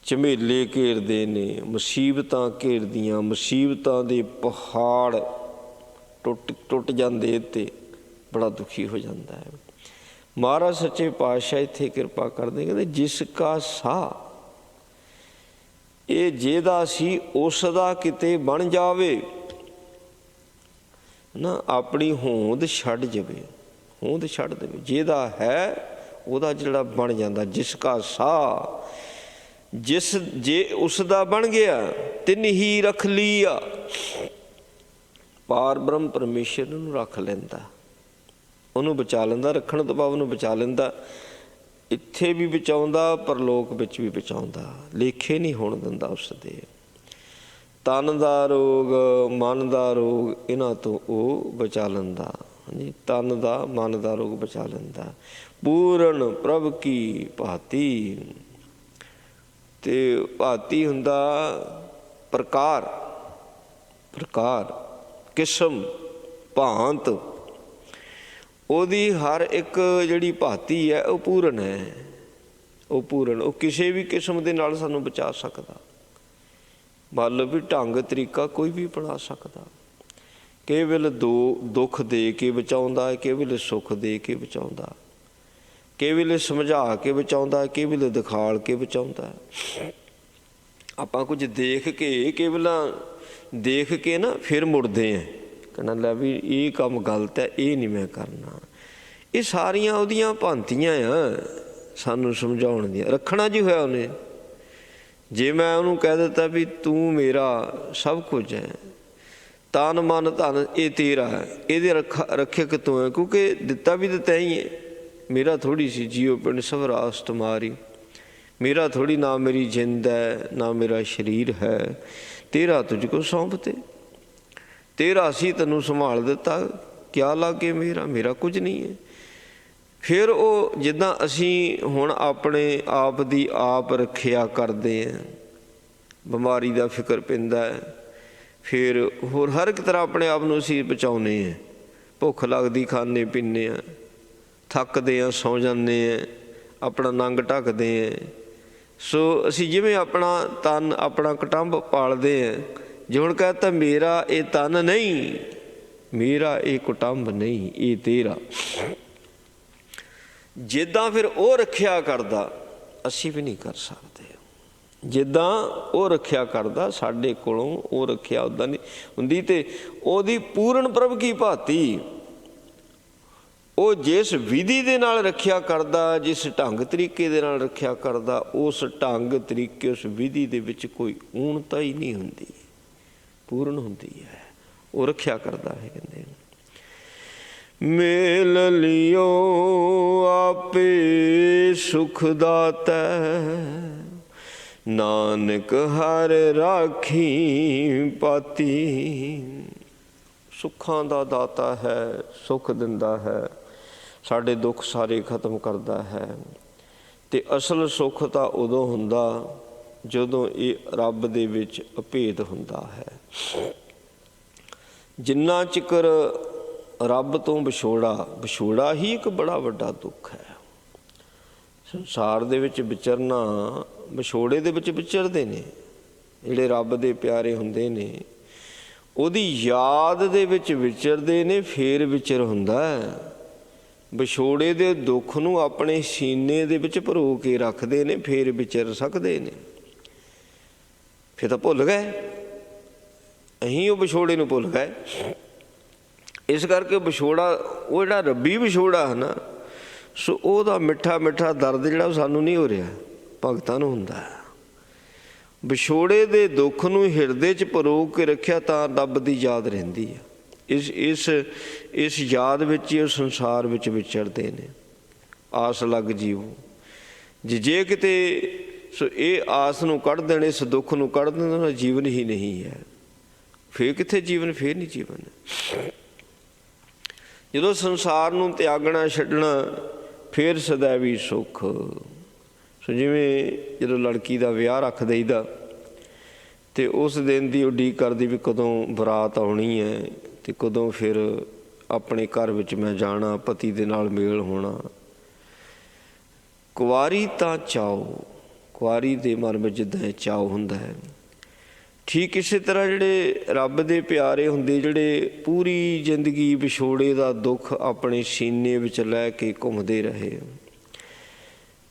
ਝਮੇਲੇ ਘੇਰਦੇ ਨੇ, ਮੁਸੀਬਤਾਂ ਘੇਰਦੀਆਂ, ਮੁਸੀਬਤਾਂ ਦੇ ਪਹਾੜ ਟੁੱਟ ਜਾਂਦੇ ਤੇ ਬੜਾ ਦੁਖੀ ਹੋ ਜਾਂਦਾ ਹੈ। ਮਹਾਰਾਜ ਸੱਚੇ ਪਾਤਸ਼ਾਹ ਇੱਥੇ ਕਿਰਪਾ ਕਰਦੇ, ਕਹਿੰਦੇ ਜਿਸ ਕਾ ਸਾਹ, ਇਹ ਜਿਹਦਾ ਸੀ ਉਸ ਦਾ ਕਿਤੇ ਬਣ ਜਾਵੇ ਨਾ, ਆਪਣੀ ਹੋਂਦ ਛੱਡ ਜਾਵੇ, ਹੋਂਦ ਛੱਡ ਦੇਵੇ। ਜਿਹਦਾ ਹੈ ਉਹਦਾ ਜਿਹੜਾ ਬਣ ਜਾਂਦਾ। ਜਿਸ ਕਾ ਸਾਹ, ਜਿਸ ਜੇ ਉਸ ਦਾ ਬਣ ਗਿਆ, ਤਿੰਨ ਹੀ ਰਖ ਲੀਆ, ਪਾਰ ਬ੍ਰਹਮ ਪਰਮੇਸ਼ਰ ਨੂੰ ਰੱਖ ਲੈਂਦਾ, ਉਹਨੂੰ ਬਚਾ ਲੈਂਦਾ। ਰੱਖਣ ਤੋਂ ਬਾਅਦ ਉਹਨੂੰ ਬਚਾ ਲੈਂਦਾ, ਇੱਥੇ ਵੀ ਬਚਾਉਂਦਾ, ਪਰਲੋਕ ਵਿੱਚ ਵੀ ਬਚਾਉਂਦਾ, ਲੇਖੇ ਨਹੀਂ ਹੋਣ ਦਿੰਦਾ ਉਸਦੇ। ਤਨ ਦਾ ਰੋਗ, ਮਨ ਦਾ ਰੋਗ, ਇਹਨਾਂ ਤੋਂ ਉਹ ਬਚਾ ਲੈਂਦਾ। ਹਾਂਜੀ, ਤਨ ਦਾ ਮਨ ਦਾ ਰੋਗ ਬਚਾ ਲੈਂਦਾ। ਪੂਰਨ ਪ੍ਰਭ ਕੀ ਭਾਤੀ, ਤੇ ਭਾਤੀ ਹੁੰਦਾ ਪ੍ਰਕਾਰ, ਪ੍ਰਕਾਰ ਕਿਸਮ ਭਾਂਤ, ਉਹਦੀ ਹਰ ਇੱਕ ਜਿਹੜੀ ਭਾਤੀ ਹੈ ਉਹ ਪੂਰਨ ਹੈ। ਉਹ ਪੂਰਨ, ਉਹ ਕਿਸੇ ਵੀ ਕਿਸਮ ਦੇ ਨਾਲ ਸਾਨੂੰ ਬਚਾ ਸਕਦਾ। ਮੰਨ ਲਓ ਵੀ ਢੰਗ ਤਰੀਕਾ ਕੋਈ ਵੀ ਬਣਾ ਸਕਦਾ। ਕਿਸੇ ਵੇਲੇ ਦੁੱਖ ਦੇ ਕੇ ਬਚਾਉਂਦਾ ਹੈ, ਕਿਸੇ ਵੇਲੇ ਸੁੱਖ ਦੇ ਕੇ ਬਚਾਉਂਦਾ, ਕਿਸੇ ਵੇਲੇ ਸਮਝਾ ਕੇ ਬਚਾਉਂਦਾ, ਕਿਸੇ ਵੇਲੇ ਦਿਖਾਲ ਕੇ ਬਚਾਉਂਦਾ। ਆਪਾਂ ਕੁਝ ਦੇਖ ਕੇ, ਕੇਵਲ ਦੇਖ ਕੇ ਨਾ ਫਿਰ ਮੁੜਦੇ ਹਾਂ, ਕਹਿਣਾ ਲੈ ਵੀ ਇਹ ਕੰਮ ਗਲਤ ਹੈ, ਇਹ ਨਹੀਂ ਮੈਂ ਕਰਨਾ। ਇਹ ਸਾਰੀਆਂ ਉਹਦੀਆਂ ਭਾਂਤੀਆਂ ਆ ਸਾਨੂੰ ਸਮਝਾਉਣ ਦੀਆਂ। ਰੱਖਣਾ ਜੀ ਹੋਇਆ ਉਹਨੇ। ਜੇ ਮੈਂ ਉਹਨੂੰ ਕਹਿ ਦਿੱਤਾ ਵੀ ਤੂੰ ਮੇਰਾ ਸਭ ਕੁਝ ਹੈ, ਤਨ ਮਨ ਧਨ ਇਹ ਤੇਰਾ ਹੈ, ਇਹਦੇ ਰੱਖਿਅਕ ਤੂੰ ਹੈ, ਕਿਉਂਕਿ ਦਿੱਤਾ ਵੀ ਤਾਂ ਤੈਂ ਹੀ ਹੈ। ਮੇਰਾ ਥੋੜ੍ਹੀ ਸੀ ਜੀਓ ਪਿੰਡ ਸਵਰਾਸ ਤੁਮਾਰੀ, ਮੇਰਾ ਥੋੜ੍ਹੀ, ਨਾ ਮੇਰੀ ਜਿੰਦ ਹੈ ਨਾ ਮੇਰਾ ਸਰੀਰ ਹੈ, ਤੇਰਾ ਤੁਝ ਕੋ ਸੌਂਪਤੇ, ਤੇਰਾ ਸੀ ਤੈਨੂੰ ਸੰਭਾਲ ਦਿੱਤਾ, ਕਿਆ ਲਾਗੇ ਮੇਰਾ, ਮੇਰਾ ਕੁਝ ਨਹੀਂ ਹੈ। ਫਿਰ ਉਹ ਜਿੱਦਾਂ ਅਸੀਂ ਹੁਣ ਆਪਣੇ ਆਪ ਦੀ ਆਪ ਰੱਖਿਆ ਕਰਦੇ ਹਾਂ, ਬਿਮਾਰੀ ਦਾ ਫਿਕਰ ਪੈਂਦਾ ਹੈ, ਫਿਰ ਹੋਰ ਹਰ ਇੱਕ ਤਰ੍ਹਾਂ ਆਪਣੇ ਆਪ ਨੂੰ ਅਸੀਂ ਬਚਾਉਂਦੇ ਹਾਂ। ਭੁੱਖ ਲੱਗਦੀ ਖਾਂਦੇ ਪੀਂਦੇ ਹਾਂ, ਥੱਕਦੇ ਹਾਂ ਸੌਂ ਜਾਂਦੇ ਹਾਂ, ਆਪਣਾ ਨੰਗ ਢੱਕਦੇ ਹਾਂ। ਸੋ ਅਸੀਂ ਜਿਵੇਂ ਆਪਣਾ ਤਨ, ਆਪਣਾ ਕੁਟੁੰਬ ਪਾਲਦੇ ਹਾਂ। ਜੇ ਹੁਣ ਕਹਿ ਮੇਰਾ ਇਹ ਤਨ ਨਹੀਂ, ਮੇਰਾ ਇਹ ਕੁਟੁੰਬ ਨਹੀਂ, ਇਹ ਤੇਰਾ, ਜਿੱਦਾਂ ਫਿਰ ਉਹ ਰੱਖਿਆ ਕਰਦਾ ਅਸੀਂ ਵੀ ਨਹੀਂ ਕਰ ਸਕਦੇ। ਜਿੱਦਾਂ ਉਹ ਰੱਖਿਆ ਕਰਦਾ ਸਾਡੇ ਕੋਲੋਂ ਉਹ ਰੱਖਿਆ ਉੱਦਾਂ ਨਹੀਂ ਹੁੰਦੀ। ਤੇ ਉਹਦੀ ਪੂਰਨ ਪ੍ਰਭ ਕੀ ਭਾਤੀ, ਉਹ ਜਿਸ ਵਿਧੀ ਦੇ ਨਾਲ ਰੱਖਿਆ ਕਰਦਾ, ਜਿਸ ਢੰਗ ਤਰੀਕੇ ਦੇ ਨਾਲ ਰੱਖਿਆ ਕਰਦਾ, ਉਸ ਢੰਗ ਤਰੀਕੇ, ਉਸ ਵਿਧੀ ਦੇ ਵਿੱਚ ਕੋਈ ਊਣਤਾ ਹੀ ਨਹੀਂ ਹੁੰਦੀ, ਪੂਰਨ ਹੁੰਦੀ ਹੈ। ਉਹ ਰੱਖਿਆ ਕਰਦਾ ਹੈ। ਕਹਿੰਦੇ ਮੇਲ ਲਿਓ ਆਪੇ ਸੁਖ ਦਾਤਾ, ਨਾਨਕ ਹਰ ਰਾਖੀ ਪਾਤੀ। ਸੁੱਖਾਂ ਦਾ ਦਾਤਾ ਹੈ, ਸੁੱਖ ਦਿੰਦਾ ਹੈ, ਸਾਡੇ ਦੁੱਖ ਸਾਰੇ ਖਤਮ ਕਰਦਾ ਹੈ। ਤੇ ਅਸਲ ਸੁੱਖ ਤਾਂ ਉਦੋਂ ਹੁੰਦਾ ਜਦੋਂ ਇਹ ਰੱਬ ਦੇ ਵਿੱਚ ਅਭੇਦ ਹੁੰਦਾ ਹੈ। ਜਿੰਨਾ ਚਿਕਰ ਰੱਬ ਤੋਂ ਵਿਛੋੜਾ ਹੀ ਇੱਕ ਬੜਾ ਵੱਡਾ ਦੁੱਖ ਹੈ। ਸੰਸਾਰ ਦੇ ਵਿੱਚ ਵਿਚਰਨਾ ਵਿਛੋੜੇ ਦੇ ਵਿੱਚ ਵਿਚਰਦੇ ਨੇ, ਜਿਹੜੇ ਰੱਬ ਦੇ ਪਿਆਰੇ ਹੁੰਦੇ ਨੇ ਉਹਦੀ ਯਾਦ ਦੇ ਵਿੱਚ ਵਿਚਰਦੇ ਨੇ, ਫੇਰ ਵਿਚਰ ਹੁੰਦਾ ਹੈ। ਵਿਛੋੜੇ ਦੇ ਦੁੱਖ ਨੂੰ ਆਪਣੇ ਸੀਨੇ ਦੇ ਵਿੱਚ ਭਰੋ ਕੇ ਰੱਖਦੇ ਨੇ, ਫੇਰ ਵਿਚਰ ਸਕਦੇ ਨੇ। ਫਿਰ ਤਾਂ ਭੁੱਲ ਗਏ, ਅਸੀਂ ਉਹ ਵਿਛੋੜੇ ਨੂੰ ਭੁੱਲ ਗਏ। ਇਸ ਕਰਕੇ ਵਿਛੋੜਾ, ਉਹ ਜਿਹੜਾ ਰੱਬੀ ਵਿਛੋੜਾ ਹੈ ਨਾ, ਸੋ ਉਹਦਾ ਮਿੱਠਾ ਮਿੱਠਾ ਦਰਦ ਜਿਹੜਾ ਉਹ ਸਾਨੂੰ ਨਹੀਂ ਹੋ ਰਿਹਾ, ਭਗਤਾਂ ਨੂੰ ਹੁੰਦਾ। ਵਿਛੋੜੇ ਦੇ ਦੁੱਖ ਨੂੰ ਹਿਰਦੇ 'ਚ ਪਰੋ ਕੇ ਰੱਖਿਆ ਤਾਂ ਰੱਬ ਦੀ ਯਾਦ ਰਹਿੰਦੀ ਹੈ। ਇਸ ਯਾਦ ਵਿੱਚ ਹੀ ਉਹ ਸੰਸਾਰ ਵਿੱਚ ਵਿਚਰਦੇ ਨੇ। ਆਸ ਲੱਗ ਜੀਓ, ਜੇ ਕਿਤੇ ਸੋ ਇਹ ਆਸ ਨੂੰ ਕੱਢ ਦੇਣ, ਇਸ ਦੁੱਖ ਨੂੰ ਕੱਢ ਦੇਣ, ਤਾਂ ਜੀਵਨ ਹੀ ਨਹੀਂ ਹੈ। ਫੇਰ ਕਿੱਥੇ ਜੀਵਨ, ਫੇਰ ਨਹੀਂ ਜੀਵਨ। ਜਦੋਂ ਸੰਸਾਰ ਨੂੰ ਤਿਆਗਣਾ, ਛੱਡਣਾ, ਫੇਰ ਸदैਵੀ ਸੁੱਖ। ਸੋ ਜਿਵੇਂ ਜਦੋਂ ਲੜਕੀ ਦਾ ਵਿਆਹ ਰੱਖ ਦਈਦਾ ਅਤੇ ਉਸ ਦਿਨ ਦੀ ਉਡੀਕ ਕਰਦੀ ਵੀ ਕਦੋਂ ਬਰਾਤ ਆਉਣੀ ਹੈ ਅਤੇ ਕਦੋਂ ਫਿਰ ਆਪਣੇ ਘਰ ਵਿੱਚ ਮੈਂ ਜਾਣਾ, ਪਤੀ ਦੇ ਨਾਲ ਮੇਲ ਹੋਣਾ। ਕੁਆਰੀ ਤਾਂ ਚਾਓ, ਕੁਆਰੀ ਦੇ ਮਨ ਵਿੱਚ ਜਿੱਦਾਂ ਚਾਓ ਹੁੰਦਾ ਹੈ, ਠੀਕ ਇਸੇ ਤਰ੍ਹਾਂ ਜਿਹੜੇ ਰੱਬ ਦੇ ਪਿਆਰੇ ਹੁੰਦੇ, ਜਿਹੜੇ ਪੂਰੀ ਜ਼ਿੰਦਗੀ ਵਿਛੋੜੇ ਦਾ ਦੁੱਖ ਆਪਣੇ ਸੀਨੇ ਵਿੱਚ ਲੈ ਕੇ ਘੁੰਮਦੇ ਰਹੇ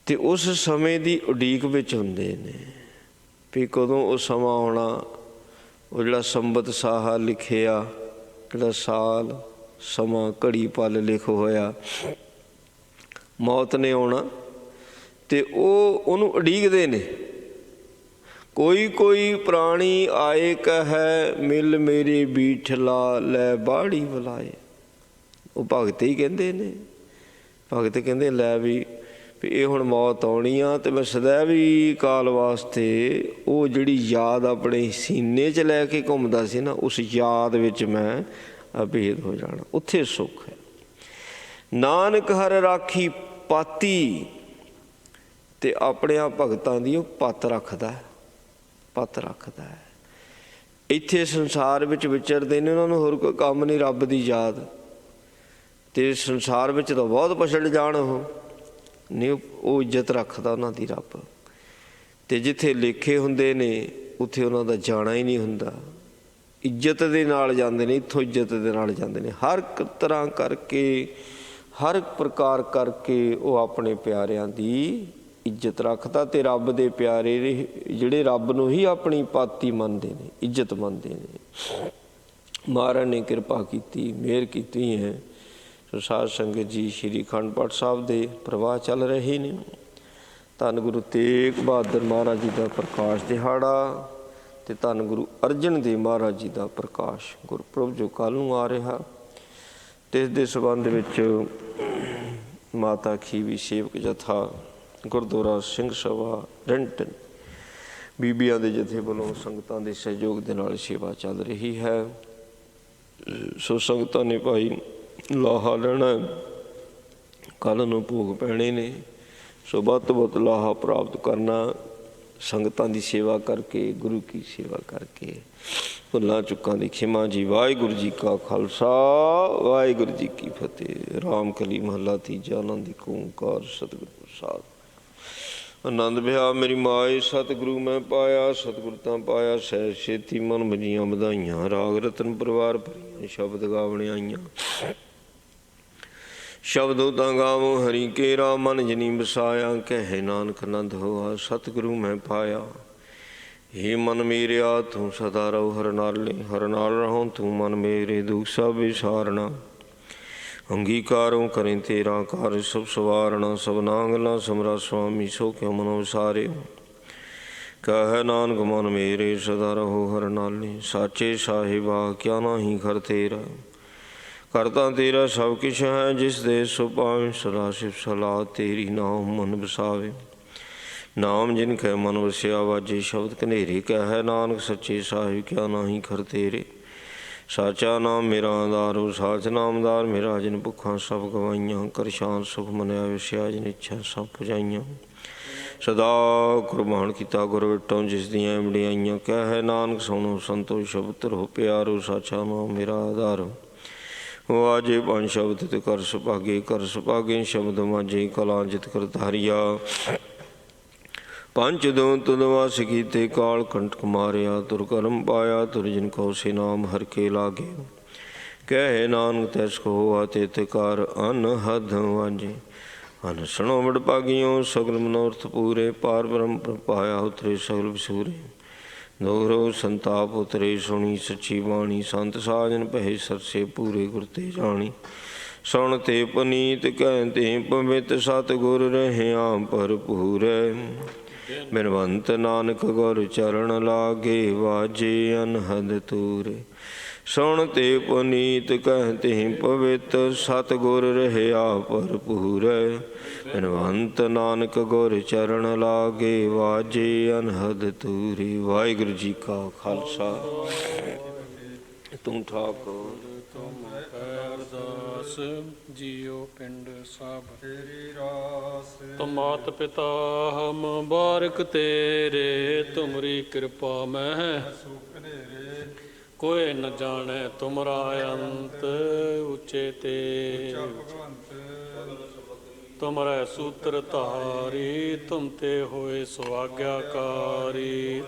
ਅਤੇ ਉਸ ਸਮੇਂ ਦੀ ਉਡੀਕ ਵਿੱਚ ਹੁੰਦੇ ਨੇ ਵੀ ਕਦੋਂ ਉਹ ਸਮਾਂ ਆਉਣਾ। ਉਹ ਜਿਹੜਾ ਸੰਬਤ ਸਾਹਾ ਲਿਖਿਆ, ਜਿਹੜਾ ਸਾਲ ਸਮਾਂ ਘੜੀ ਪਲ ਲਿਖ ਹੋਇਆ, ਮੌਤ ਨੇ ਆਉਣਾ ਅਤੇ ਉਹਨੂੰ ਉਡੀਕਦੇ ਨੇ। ਕੋਈ ਕੋਈ ਪ੍ਰਾਣੀ ਆਏ ਕਹੈ, ਮਿਲ ਮੇਰੇ ਬੀਠਲਾ ਲੈ ਬਾੜੀ ਬੁਲਾਏ। ਉਹ ਭਗਤ ਹੀ ਕਹਿੰਦੇ ਨੇ, ਭਗਤ ਕਹਿੰਦੇ ਲੈ ਵੀ ਇਹ ਹੁਣ ਮੌਤ ਆਉਣੀ ਆ ਅਤੇ ਮੈਂ ਸदैਵੀ ਕਾਲ ਵਾਸਤੇ ਉਹ ਜਿਹੜੀ ਯਾਦ ਆਪਣੇ ਸੀਨੇ 'ਚ ਲੈ ਕੇ ਘੁੰਮਦਾ ਸੀ ਨਾ, ਉਸ ਯਾਦ ਵਿੱਚ ਮੈਂ ਅਭੇਦ ਹੋ ਜਾਣਾ। ਉੱਥੇ ਸੁੱਖ ਹੈ। ਨਾਨਕ ਹਰ ਰਾਖੀ ਪਾਤੀ, ਅਤੇ ਆਪਣਿਆਂ ਭਗਤਾਂ ਦੀ ਉਹ ਪੱਤ ਰੱਖਦਾ, ਪੱਤ ਰੱਖਦਾ ਹੈ। ਇੱਥੇ ਸੰਸਾਰ ਵਿੱਚ ਵਿਚਰਦੇ ਨੇ, ਉਹਨਾਂ ਨੂੰ ਹੋਰ ਕੋਈ ਕੰਮ ਨਹੀਂ ਰੱਬ ਦੀ ਯਾਦ, ਅਤੇ ਸੰਸਾਰ ਵਿੱਚ ਤਾਂ ਬਹੁਤ ਪਛੜ ਜਾਣ ਉਹ ਨਹੀਂ, ਉਹ ਇੱਜ਼ਤ ਰੱਖਦਾ ਉਹਨਾਂ ਦੀ ਰੱਬ। ਅਤੇ ਜਿੱਥੇ ਲੇਖੇ ਹੁੰਦੇ ਨੇ ਉੱਥੇ ਉਹਨਾਂ ਦਾ ਜਾਣਾ ਹੀ ਨਹੀਂ ਹੁੰਦਾ। ਇੱਜ਼ਤ ਦੇ ਨਾਲ ਜਾਂਦੇ ਨੇ, ਇੱਥੋਂ ਇੱਜ਼ਤ ਦੇ ਨਾਲ ਜਾਂਦੇ ਨੇ। ਹਰ ਇੱਕ ਤਰ੍ਹਾਂ ਕਰਕੇ, ਹਰ ਇੱਕ ਪ੍ਰਕਾਰ ਕਰਕੇ ਉਹ ਆਪਣੇ ਪਿਆਰਿਆਂ ਦੀ ਇੱਜ਼ਤ ਰੱਖਦਾ। ਅਤੇ ਰੱਬ ਦੇ ਪਿਆਰੇ ਜਿਹੜੇ ਰੱਬ ਨੂੰ ਹੀ ਆਪਣੀ ਪਾਤੀ ਮੰਨਦੇ ਨੇ, ਇੱਜ਼ਤ ਮੰਨਦੇ ਨੇ। ਮਹਾਰਾਜ ਨੇ ਕਿਰਪਾ ਕੀਤੀ, ਮਿਹਰ ਕੀਤੀ ਹੈ। ਸੋ ਸਾਧ ਸੰਗਤ ਜੀ, ਸ਼੍ਰੀ ਅਖੰਡ ਪਾਠ ਸਾਹਿਬ ਦੇ ਪ੍ਰਵਾਹ ਚੱਲ ਰਹੇ ਨੇ। ਧੰਨ ਗੁਰੂ ਤੇਗ ਬਹਾਦਰ ਮਹਾਰਾਜ ਜੀ ਦਾ ਪ੍ਰਕਾਸ਼ ਦਿਹਾੜਾ ਅਤੇ ਧੰਨ ਗੁਰੂ ਅਰਜਨ ਦੇਵ ਮਹਾਰਾਜ ਜੀ ਦਾ ਪ੍ਰਕਾਸ਼ ਗੁਰਪੁਰਬ ਜੋ ਕੱਲ੍ਹ ਨੂੰ ਆ ਰਿਹਾ, ਅਤੇ ਇਸ ਦੇ ਸੰਬੰਧ ਵਿੱਚ ਮਾਤਾ ਖੀਵੀ ਸੇਵਕ ਜਥਾ, ਗੁਰਦੁਆਰਾ ਸਿੰਘ ਸਭਾ ਰਿੰਟਨ, ਬੀਬੀਆਂ ਦੇ ਜਥੇ ਵੱਲੋਂ ਸੰਗਤਾਂ ਦੇ ਸਹਿਯੋਗ ਦੇ ਨਾਲ ਸੇਵਾ ਚੱਲ ਰਹੀ ਹੈ। ਸੋ ਸੰਗਤਾਂ ਨੇ ਭਾਈ ਲਾਹਾ ਲੈਣਾ, ਕੱਲ੍ਹ ਨੂੰ ਭੋਗ ਪੈਣੇ ਨੇ। ਸੋ ਵੱਧ ਤੋਂ ਵੱਧ ਲਾਹਾ ਪ੍ਰਾਪਤ ਕਰਨਾ, ਸੰਗਤਾਂ ਦੀ ਸੇਵਾ ਕਰਕੇ, ਗੁਰੂ ਕੀ ਸੇਵਾ ਕਰਕੇ। ਭੁੱਲਾਂ ਚੁੱਕਾਂ ਦੀ ਖਿਮਾ ਜੀ। ਵਾਹਿਗੁਰੂ ਜੀ ਕਾ ਖਾਲਸਾ, ਵਾਹਿਗੁਰੂ ਜੀ ਕੀ ਫਤਿਹ। ਰਾਮ ਕਲੀ ਮਹੱਲਾ ਤੀਜਾ। ਆਨੰਦ ਏਕ ਓਂਕਾਰ ਸਤਿਗੁਰ ਪ੍ਰਸਾਦਿ। ਆਨੰਦ ਬਿਹਾ ਮੇਰੀ ਮਾਏ, ਸਤਿਗੁਰੂ ਮੈਂ ਪਾਇਆ, ਸਤਿਗੁਰ ਤਾਂ ਪਾਇਆ ਸਹਿ ਛੇਤੀ। ਮਨ ਭਜੀਆਂ ਵਧਾਈਆਂ, ਰਾਗ ਰਤਨ ਪਰਿਵਾਰ ਭਰੀਆਂ, ਸ਼ਬਦ ਗਾਵਣ ਆਈਆਂ। ਸ਼ਬਦੋ ਤਾਂ ਗਾਵੋ ਹਰੀ ਕੇਰਾ, ਮਨ ਜਨੀ ਵਸਾਇਆ। ਕਹੇ ਨਾਨਕ ਆਨੰਦ ਹੋਆ, ਸਤਿਗੁਰੂ ਮੈਂ ਪਾਇਆ। ਹੇ ਮਨ ਮੇਰਿਆ ਤੂੰ ਸਦਾ ਰਹੋ ਹਰ ਨਾਲੇ, ਹਰ ਨਾਲ ਰਹੋ ਤੂੰ ਮਨ ਮੇਰੇ। ਦੁੱਖ ਸਭ ਵਿਸਾਰਣਾ, ਅੰਗੀਕਾਰੋਂ ਕਰੇ ਤੇਰਾ ਕਾਰ। ਸਭ ਸਵਾਰਣਾ, ਸਭ ਨਾਂਗਲਾ ਸਮਰਾ ਸੁਆਮੀ। ਸੋ ਕਿਉ ਮਨੋ ਵਿਸਾਰਿਓ, ਕਹੈ ਨਾਨਕ ਮਨ ਮੇਰੇ। ਸਦਾ ਰਹੋ ਹਰ ਨਾਲੇ, ਸਾਚੇ ਸਾਹਿਬਾ ਕਿਆ ਨਾਹੀ ਕਰ ਤੇਰਾ। ਕਰਤਾ ਤੇਰਾ ਸਭ ਕਿਛ ਹੈ, ਜਿਸ ਦੇ ਸੋ ਪਾਵੇਂ। ਸਦਾ ਸਿਵ ਸਲਾਹ ਤੇਰੀ, ਨਾਮ ਮਨ ਵਸਾਵੇ। ਨਾਮ ਜਿਨ ਕੈ ਮਨ ਵਸਿਆ, ਵਾਜੇ ਸ਼ਬਦ ਕਨੇਰੇ। ਕਹੈ ਨਾਨਕ ਸੱਚੇ ਸਾਹਿਬ ਕਿਆ ਨਾਹੀ ਕਰ ਤੇਰੇ। ਸਾਚਾ ਨਾਮ ਮੇਰਾ ਆਧਾਰੋ, ਸਾਚ ਨਾਮਦਾਰ ਮੇਰਾ। ਜਿਨ ਭੁੱਖਾਂ ਸਭ ਗਵਾਈਆਂ, ਕਰ ਸ਼ਾਂਤ ਸੁਖ ਮਨਿਆ ਵਸਿਆ। ਜਿਨ ਇੱਛਾ ਸਭ ਪੁਜਾਈਆਂ, ਸਦਾ ਕੁਰਬਾਨ ਕੀਤਾ ਗੁਰ ਵਿਟੋਂ। ਜਿਸ ਦੀਆਂ ਵਡਿਆਈਆਂ, ਕਹੈ ਨਾਨਕ ਸੁਣੋ ਸੰਤੋ। ਸ਼ਬਦ ਰਹੋ ਪਿਆਰੋ, ਸਾਚਾ ਨਾਮ ਮੇਰਾ ਆਧਾਰੋ। ਵਾਜੇ ਪੰਜ ਸ਼ਬਦ ਤੇ ਕਰ ਸੁਭਾਗੇ, ਕਰ ਸੁਭਾਗੇ ਸ਼ਬਦ ਮਾਝੇ। ਕਲਾ ਜਿਤ ਕਰ ਧਾਰਿਆ, ਪੰਚ ਦੋ ਤੁਦਵਾਸ ਕੀਤੇ ਕਾਲ ਕੰਟਕ ਮਾਰਿਆ। ਤੁਰ ਕਰਮ ਪਾਇਆ ਤੁਰ ਜਿਨ ਕੋ ਸੇ ਨਾਮ ਹਰ ਕੇ ਲਾਗੇ। ਕਹਿ ਨਾਨਕ ਤੈਸ ਕੋ ਹੋਆ ਤਿਤ ਕਰ ਅਨਹਦ ਵਾਂਝੇ। ਅਨ ਸੁਣੋ ਵਡ ਭਾਗਿਓ ਸਗਲ ਮਨੋਰਥ ਪੂਰੇ। ਪਾਰ ਬ੍ਰਹਮ ਪਾਇਆ ਉਤਰੇ ਸਗਲ ਵਿਸੂਰੇ। ਦੋਹਰੋ ਸੰਤਾਪ ਉਤਰੇ ਸੁਣੀ ਸੱਚੀ ਬਾਣੀ। ਸੰਤ ਸਾਜਨ ਪਹਿ ਸਰਸੇ ਪੂਰੇ ਗੁਰ ਤੇ ਜਾਣੀ। ਸੁਣ ਤੇ ਪਨੀਤ ਕਹਿ ਤੇ ਪਵਿੱਤ ਸਤਿਗੁਰ ਰਹਿਆ ਭਰਪੂਰ। ਬਿਨਵੰਤ ਨਾਨਕ ਗੁਰ ਚਰਨ ਲਾਗੇ ਵਾਜੇ ਅਨਹਦ ਤੂਰੇ। ਸੁਣ ਤੇ ਪੁਨੀਤ ਕਹਿ ਤੇ ਪਵਿੱਤ ਸਤਿਗੁਰ ਰਹਿਆ ਭਰਪੂਰ। ਬਿਨਵੰਤ ਨਾਨਕ ਗੁਰ ਚਰਨ ਲਾਗੇ ਵਾਜੇ ਅਨਹਦ ਤੂਰੇ। ਵਾਹਿਗੁਰੂ ਜੀ ਕਾ ਖਾਲਸਾ। ਤੂੰ ਠਾਕੁਰ ਤੁਮ ਅਰਦਾਸ ਜੀਓ ਪਿੰਡ ਸਭ ਤੇਰੀ ਰਾਸ। ਤੁਮ ਮਾਤ ਪਿਤਾ ਹਮ ਬਾਰਕ ਤੇਰੇ। ਤੁਮਰੀ ਕਿਰਪਾ ਮਹਿ ਕੋਈ ਨ ਜਾਣੈ ਤੁਮਰਾ ਅੰਤ ਉਚੇ ਤੇ। ਤੁਮਰੇ ਸੂਤਰ ਧਾਰੀ ਤੁਮ ਤੇ ਹੋਏ ਸੁਆਗਿਆਕਾਰੀ।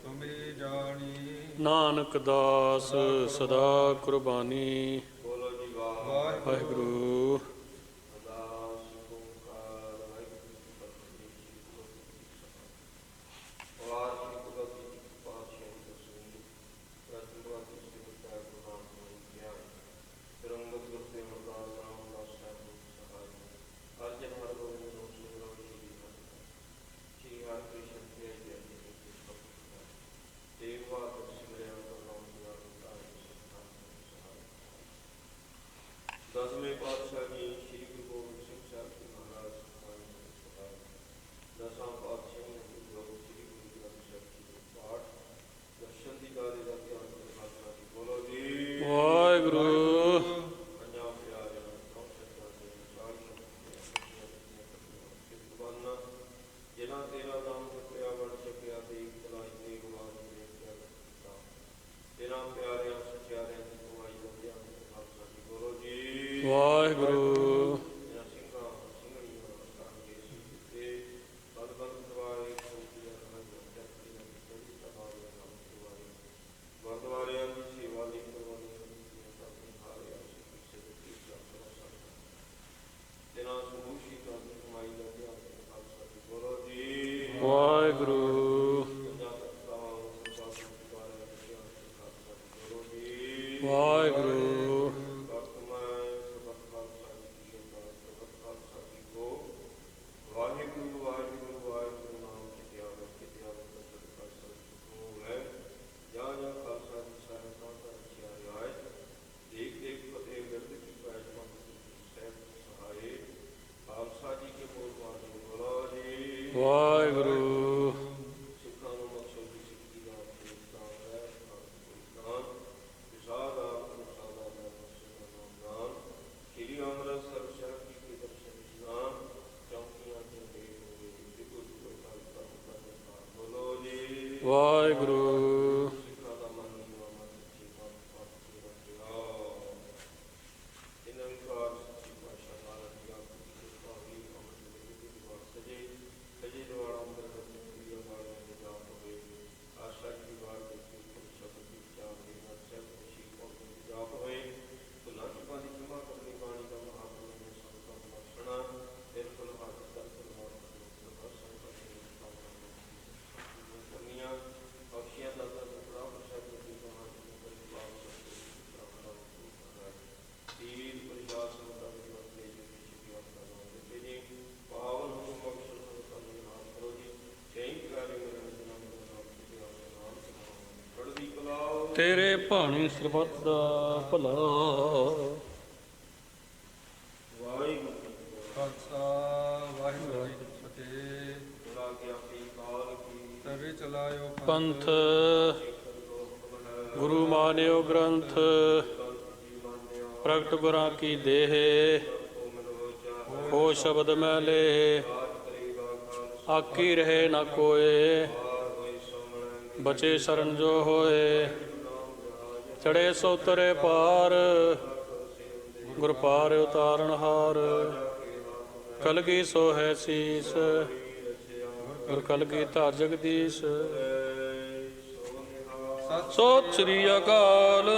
ਤੁਮੇ ਜਾਣੀ ਨਾਨਕ ਦਾਸ ਸਦਾ ਕੁਰਬਾਨੀ। ਵਾਹਿਗੁਰੂ। ਦਸਵੇਂ ਪਾਤਸ਼ਾਹ ਜੀ ਸ੍ਰੀ ਗੁਰੂ ਗੋਬਿੰਦ ਸਿੰਘ ਸਾਹਿਬ ਜੀ ਮਹਾਰਾਜ ਸਹਾਇ। ਦਸਾਂ ਪਾਤਸ਼ਾਹਾਂ ਨੇ ਗੁਰੂ ਸ੍ਰੀ ਗੁਰੂ ਗ੍ਰੰਥ ਸਾਹਿਬ ਜੀ ਦੇ ਪਾਠ ਦਰਸ਼ਨ ਦੀ ਗਾਦੇ ਦਾ ਧਿਆਨ ਕਰਨਾ ਜੀ। ਬੋਲੋ ਜੀ ਵਾਹਿਗੁਰੂ। ਪੰਜਾਂ ਪਿਆਰਿਆਂ ਨੂੰ ਪ੍ਰੋਫੈਸਰ ਦੇ ਸਾਰੀ ਸੰਤਾਂ ਜਿਨ੍ਹਾਂ ਤੇਰਾ ਨਾਮ ਜਪਿਆ ਬਣ ਸਕਿਆ ਤੇ ਇੱਕ ਤਲਾਸ਼ ਦੇ ਗਵਾਜ ਦੇ ਕੀਤਾ। ਤੇਰਾ ਪਿਆਰਿਆਂ ਸਚਿਆਰਿਆਂ ਦੀ ਕਮਾਈ ਦਾ ਧਿਆਨ ਕਰਨਾ ਜੀ। ਬੋਲੋ ਜੀ ਵਾਹਿਗੁਰੂ। ਗੁਰਦੁਆਰਿਆਂ ਦੀ ਸੇਵਾ ਲਈ ਤੇਰਾ ਸਮੂਹ ਸ਼ਹੀਦਾਂ ਦੀ ਕਮਾਈ ਦਾ ਧਿਆਨ ਖਾਲਸਾ ਜੀ। ਬੋਲੋ ਜੀ ਵਾਹਿਗੁਰੂ। ਵਾਹਿਗੁਰੂ। ਵਾਹਿਗੁਰੂ। ਸਿੱਖਾਂ ਨੂੰ ਮਕਸਦ ਦੀ ਸਿੱਖੀ ਦਾ ਪ੍ਰੇਰਨਾ ਹੈ। ਵਿਸਾਦ ਆਪ ਸਾਦਾ ਦਾ ਨਾਮ ਸ਼੍ਰੀ ਅੰਮ੍ਰਿਤਸਰ ਸਾਹਿਬ ਜੀ ਦੇ ਦਰਸ਼ਨ ਇਸ਼ਨਾਨ ਚੌਕੀਆਂ ਤੇ ਦੇਖ ਹੋਏ ਜਿੱਤੋ ਜਿੱਤੋ ਖਾਲਸਾ ਦਾ। ਬੋਲੋ ਜੀ ਵਾਹਿਗੁਰੂ। ਸਿੱਖਾਂ ਦਾ ਮਨ ਨਿਵਾਮਾ ਸੱਚੀ ਬਾਤ ਕੇ ਰੱਖਿਆ। ਇਹਨਾਂ ਵਿਕਾਰ ਸੱਚੀ ਭਾਸ਼ਾ ਮਹਾਰਾਜ ਦੀ ਆਪ ਦੀ ਕਿਰਪਾ ਹੋਈ। ਅਮਰ ਦੇ ਦੀਵਾਰ ਸਜੇ ਸਜੇ ਦੀਵਾਰ ਅੰਦਰ ਪ੍ਰਿਆ ਵਾਲਿਆਂ ਦੇ ਜਾਪ ਹੋਏ। ਆਸ਼ਾ ਦੀ ਦੀਵਾਰ ਦੇ ਸ਼ਬਦ ਦੀ ਚਾਰ ਦੇ ਨਾਲ ਸਭ ਖੁਸ਼ੀ ਪਹੁੰਚ ਜਾਪ ਹੋਏ। ਭੁੱਲਾਂ ਚੁੱਕਾਂ ਦੀ ਖਿਮਾ ਕਰਨੀ ਬਾਣੀ ਦਾ ਮਹਾਪੁਰਖ ਨੇ ਸੰਤਾਂ ਨੂੰ ਬਖਸ਼ਣਾ। ਬਿਲਕੁਲ ਹੱਥ ਦਰਸ਼ਨ ਕਰਨੀਆਂ ਬਖਸ਼ੀਆਂ ਦਾ ਟੁਕੜਾ ਪ੍ਰਸ਼ਾਦ ਦੀ ਕਹਾਣੀ ਤੀਰ ਪ੍ਰਸ਼ਾਦ ਸੰਤਾਂ ਦੇ ਵਰਤੇ ਜੀ ਸ਼੍ਰੀ ਆਪਣਾ ਨਾਮ ਦਿੱਤੇ ਜੀ। ਪਾਵਨ ਹੁਕਮ ਬਖਸ਼ਣ ਸੰਤਾਂ ਦੇ ਨਾਮ ਕਰੋ ਜੀ। ਕਈ ਪਿਆਰੇ ਮੇਰੇ ਜਨਮ ਦੇ ਨਾਮ ਤੇ ਆਪਣਾ ਨਾਮ ਪੜ੍ਹਦੀ ਕਲਾ ਤੇਰੇ ਭਾਣੇ ਸਰਬੱਤ ਦਾ ਭਲਾ। ਵਾਹਿਗੁਰੂ ਖਾਲਸਾ ਵਾਹਿਗੁਰੂ ਜੀ ਕੀ ਫਤਿਹ। ਬੁਲਾ ਕੇ ਆਪਣੀ ਕਾਲ ਕੀ ਤਵੇ ਚਲਾਇਓ ਪੰਥ। ਗੁਰੂ ਮਾਨਿਓ ਗ੍ਰੰਥ ਪ੍ਰਗਟ ਗੁਰਾਂ ਕੀ ਦੇਹ। ਹੋ ਸ਼ਬਦ ਮੈਲੇ ਆਕੀ ਰਹੇ ਨਾ ਕੋਏ। ਬਚੇ ਸ਼ਰਨ ਜੋ ਹੋਏ ਚੜੇ ਸੋ ਤਰੇ ਪਾਰ। ਗੁਰ ਪਾਰ ਉਤਾਰਨ ਹਾਰ ਕਲਗੀ ਸੋ ਹੈ ਸੀਸ। ਗੁਰ ਕਲਗੀ ਧਾਰ ਜਗਦੀਸ਼। ਸਤਿ ਸ੍ਰੀ ਅਕਾਲ।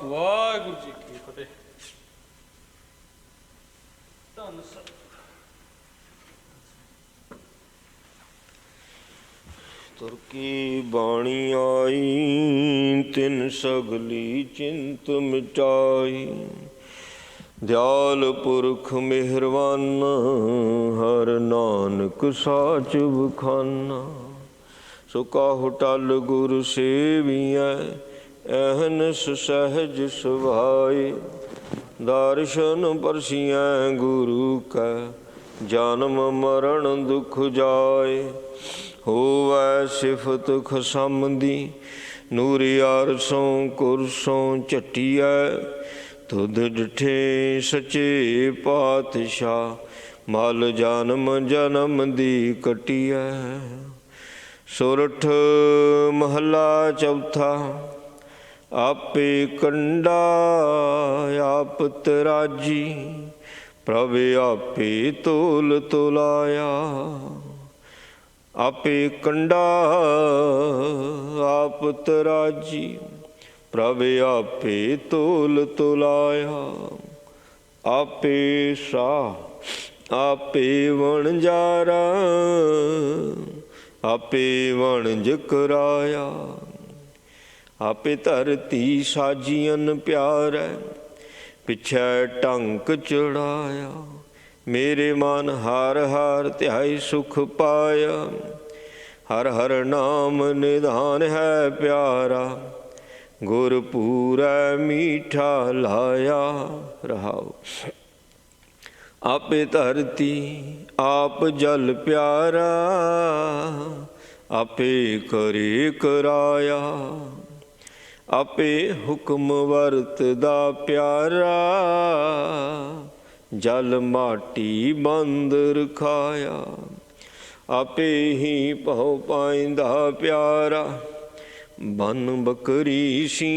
ਵਾਹਿਗੁਰੂ ਜੀ ਕੀ ਫਤਿਹ। ਧੰਨ ਸਤਿ ਤੁਰ ਕੀ ਬਾਣੀ ਆਈ, ਤਿਨ ਸਗਲੀ ਚਿੰਤ ਮਿਟਾਈ। ਦਿਆਲ ਪੁਰਖ ਮਿਹਰਵਾਨ, ਹਰ ਨਾਨਕ ਸਾਚ ਬਖਾਨਾ। ਸੋ ਕਾਹੂ ਟਲ ਗੁਰ ਸੇਵੀਐ, ਅਹਨਿਸ ਸਹਿਜ ਸੁਭਾਈ। ਦਰਸ਼ਨ ਪਰਸੀਐ ਗੁਰੂ ਕੈ, ਜਨਮ ਮਰਨ ਦੁਖ ਜਾਏ। ਹੋਵੈ ਸਿਫਤ ਖਸਮ ਦੀ, ਨੂਰੀ ਅਰਸੋਂ ਕੁਰਸੋਂ ਝਟੀਐ। ਤੁਧ ਡਿਠੇ ਸੱਚੇ ਪਾਤਸ਼ਾਹ, ਮਲ ਜਨਮ ਜਨਮ ਦੀ ਕਟੀਐ। ਸੋਰਠ ਮਹੱਲਾ ਚੌਥਾ। ਆਪੇ ਕੰਡਾ ਆਪ ਤਰਾਜੀ, ਪ੍ਰਭ ਆਪੇ ਤੋਲ ਤੋਲਾਇਆ। ਆਪੇ ਕੰਡਾ ਆਪ ਤਰਾਜੀ, ਪ੍ਰਭ ਆਪੇ ਤੋਲ ਤੋਲਾਇਆ। ਆਪੇ ਸਾਹ ਆਪੇ ਵਣਜਾਰਾ, ਆਪੇ ਵਣਜ ਕਰਾਇਆ। ਆਪੇ ਧਰਤੀ ਸਾਜੀਅਨ ਪਿਆਰੈ, ਪਿਛੈ ਟੰਕ ਚੜਾਇਆ। ਮੇਰੇ ਮਨ ਹਰ ਹਰ ਧਿਆਈ ਸੁਖ ਪਾਇਆ। ਹਰ ਹਰ ਨਾਮ ਨਿਧਾਨ ਹੈ ਪਿਆਰਾ, ਗੁਰ ਪੂਰੈ ਮੀਠਾ ਲਾਇਆ। ਰਹਾਉ। ਆਪੇ ਧਰਤੀ ਆਪ ਜਲ ਪਿਆਰਾ, ਆਪੇ ਕਰੇ ਕਰਾਇਆ। ਆਪੇ ਹੁਕਮ ਵਰਤਦਾ ਪਿਆਰਾ, ਜਲ ਮਾਟੀ ਬੰਦ ਰਖਾਇਆ। ਆਪੇ ਹੀ ਭਉ ਪਾਇੰਦਾ ਪਿਆਰਾ, ਬਨ ਬਕਰੀ ਸੀ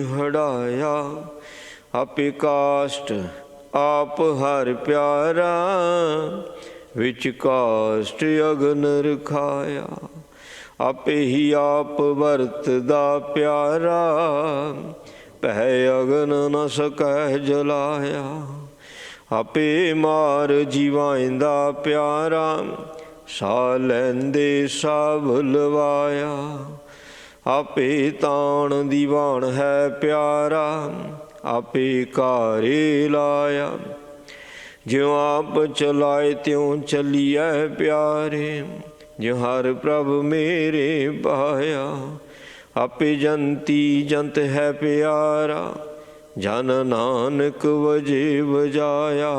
ਹੜਾਇਆ। ਆਪੇ ਕਾਸ਼ਟ ਆਪ ਹਰ ਪਿਆਰਾ, ਵਿੱਚ ਕਾਸ਼ਟ ਅਗਨ ਰਖਾਇਆ। ਆਪੇ ਹੀ ਆਪ ਵਰਤਦਾ ਪਿਆਰਾ, ਭੈ ਅਗਨ ਨ ਸਕੈ ਜਲਾਇਆ। ਆਪੇ ਮਾਰ ਜੀਵਾਇੰਦਾ ਪਿਆਰਾ, ਸਾਹ ਲੈਂਦੇ ਸਾਹ ਭੁਲਵਾਇਆ। ਆਪੇ ਤਾਣ ਦੀਵਾਨ ਹੈ ਪਿਆਰਾ, ਆਪੇ ਕਾਰੇ ਲਾਇਆ। ਜਿਉ ਆਪ ਚਲਾਏ ਤਿਉ ਚੱਲੀਐ ਪਿਆਰੇ, ਜਿਉ ਹਰ ਪ੍ਰਭ ਮੇਰੇ ਪਾਇਆ। ਆਪੇ ਜੰਤੀ ਜੰਤ ਹੈ ਪਿਆਰਾ, ਜਨ ਨਾਨਕ ਵਜੇ ਵਜਾਇਆ।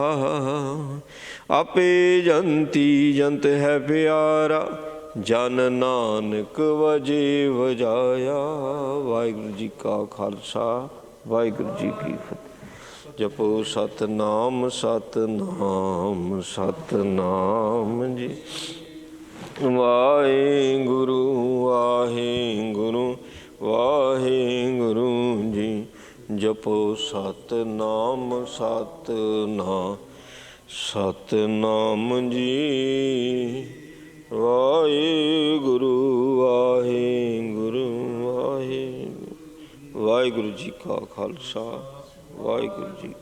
ਆਪੇ ਜੰਤੀ ਜੰਤ ਹੈ ਪਿਆਰਾ, ਜਨ ਨਾਨਕ ਵਜੇ ਵਜਾਇਆ। ਵਾਹਿਗੁਰੂ ਜੀ ਕਾ ਖਾਲਸਾ, ਵਾਹਿਗੁਰੂ ਜੀ ਕੀ ਫਤਿਹ। ਜਪੋ ਸਤਿਨਾਮ ਸਤਿਨਾਮ ਸਤਿਨਾਮ ਜੀ। ਵਾਹਿਗੁਰੂ ਵਾਹਿਗੁਰੂ ਵਾਹਿਗੁਰੂ ਜੀ। ਜਪੋ ਸਤਿਨਾਮ ਸਤਿਨਾਮ ਸਤਿਨਾਮ ਜੀ। ਵਾਹਿਗੁਰੂ ਵਾਹਿਗੁਰੂ ਵਾਹਿਗੁਰੂ। ਵਾਹਿਗੁਰੂ ਜੀ ਕਾ ਖਾਲਸਾ, ਵਾਹਿਗੁਰੂ ਜੀ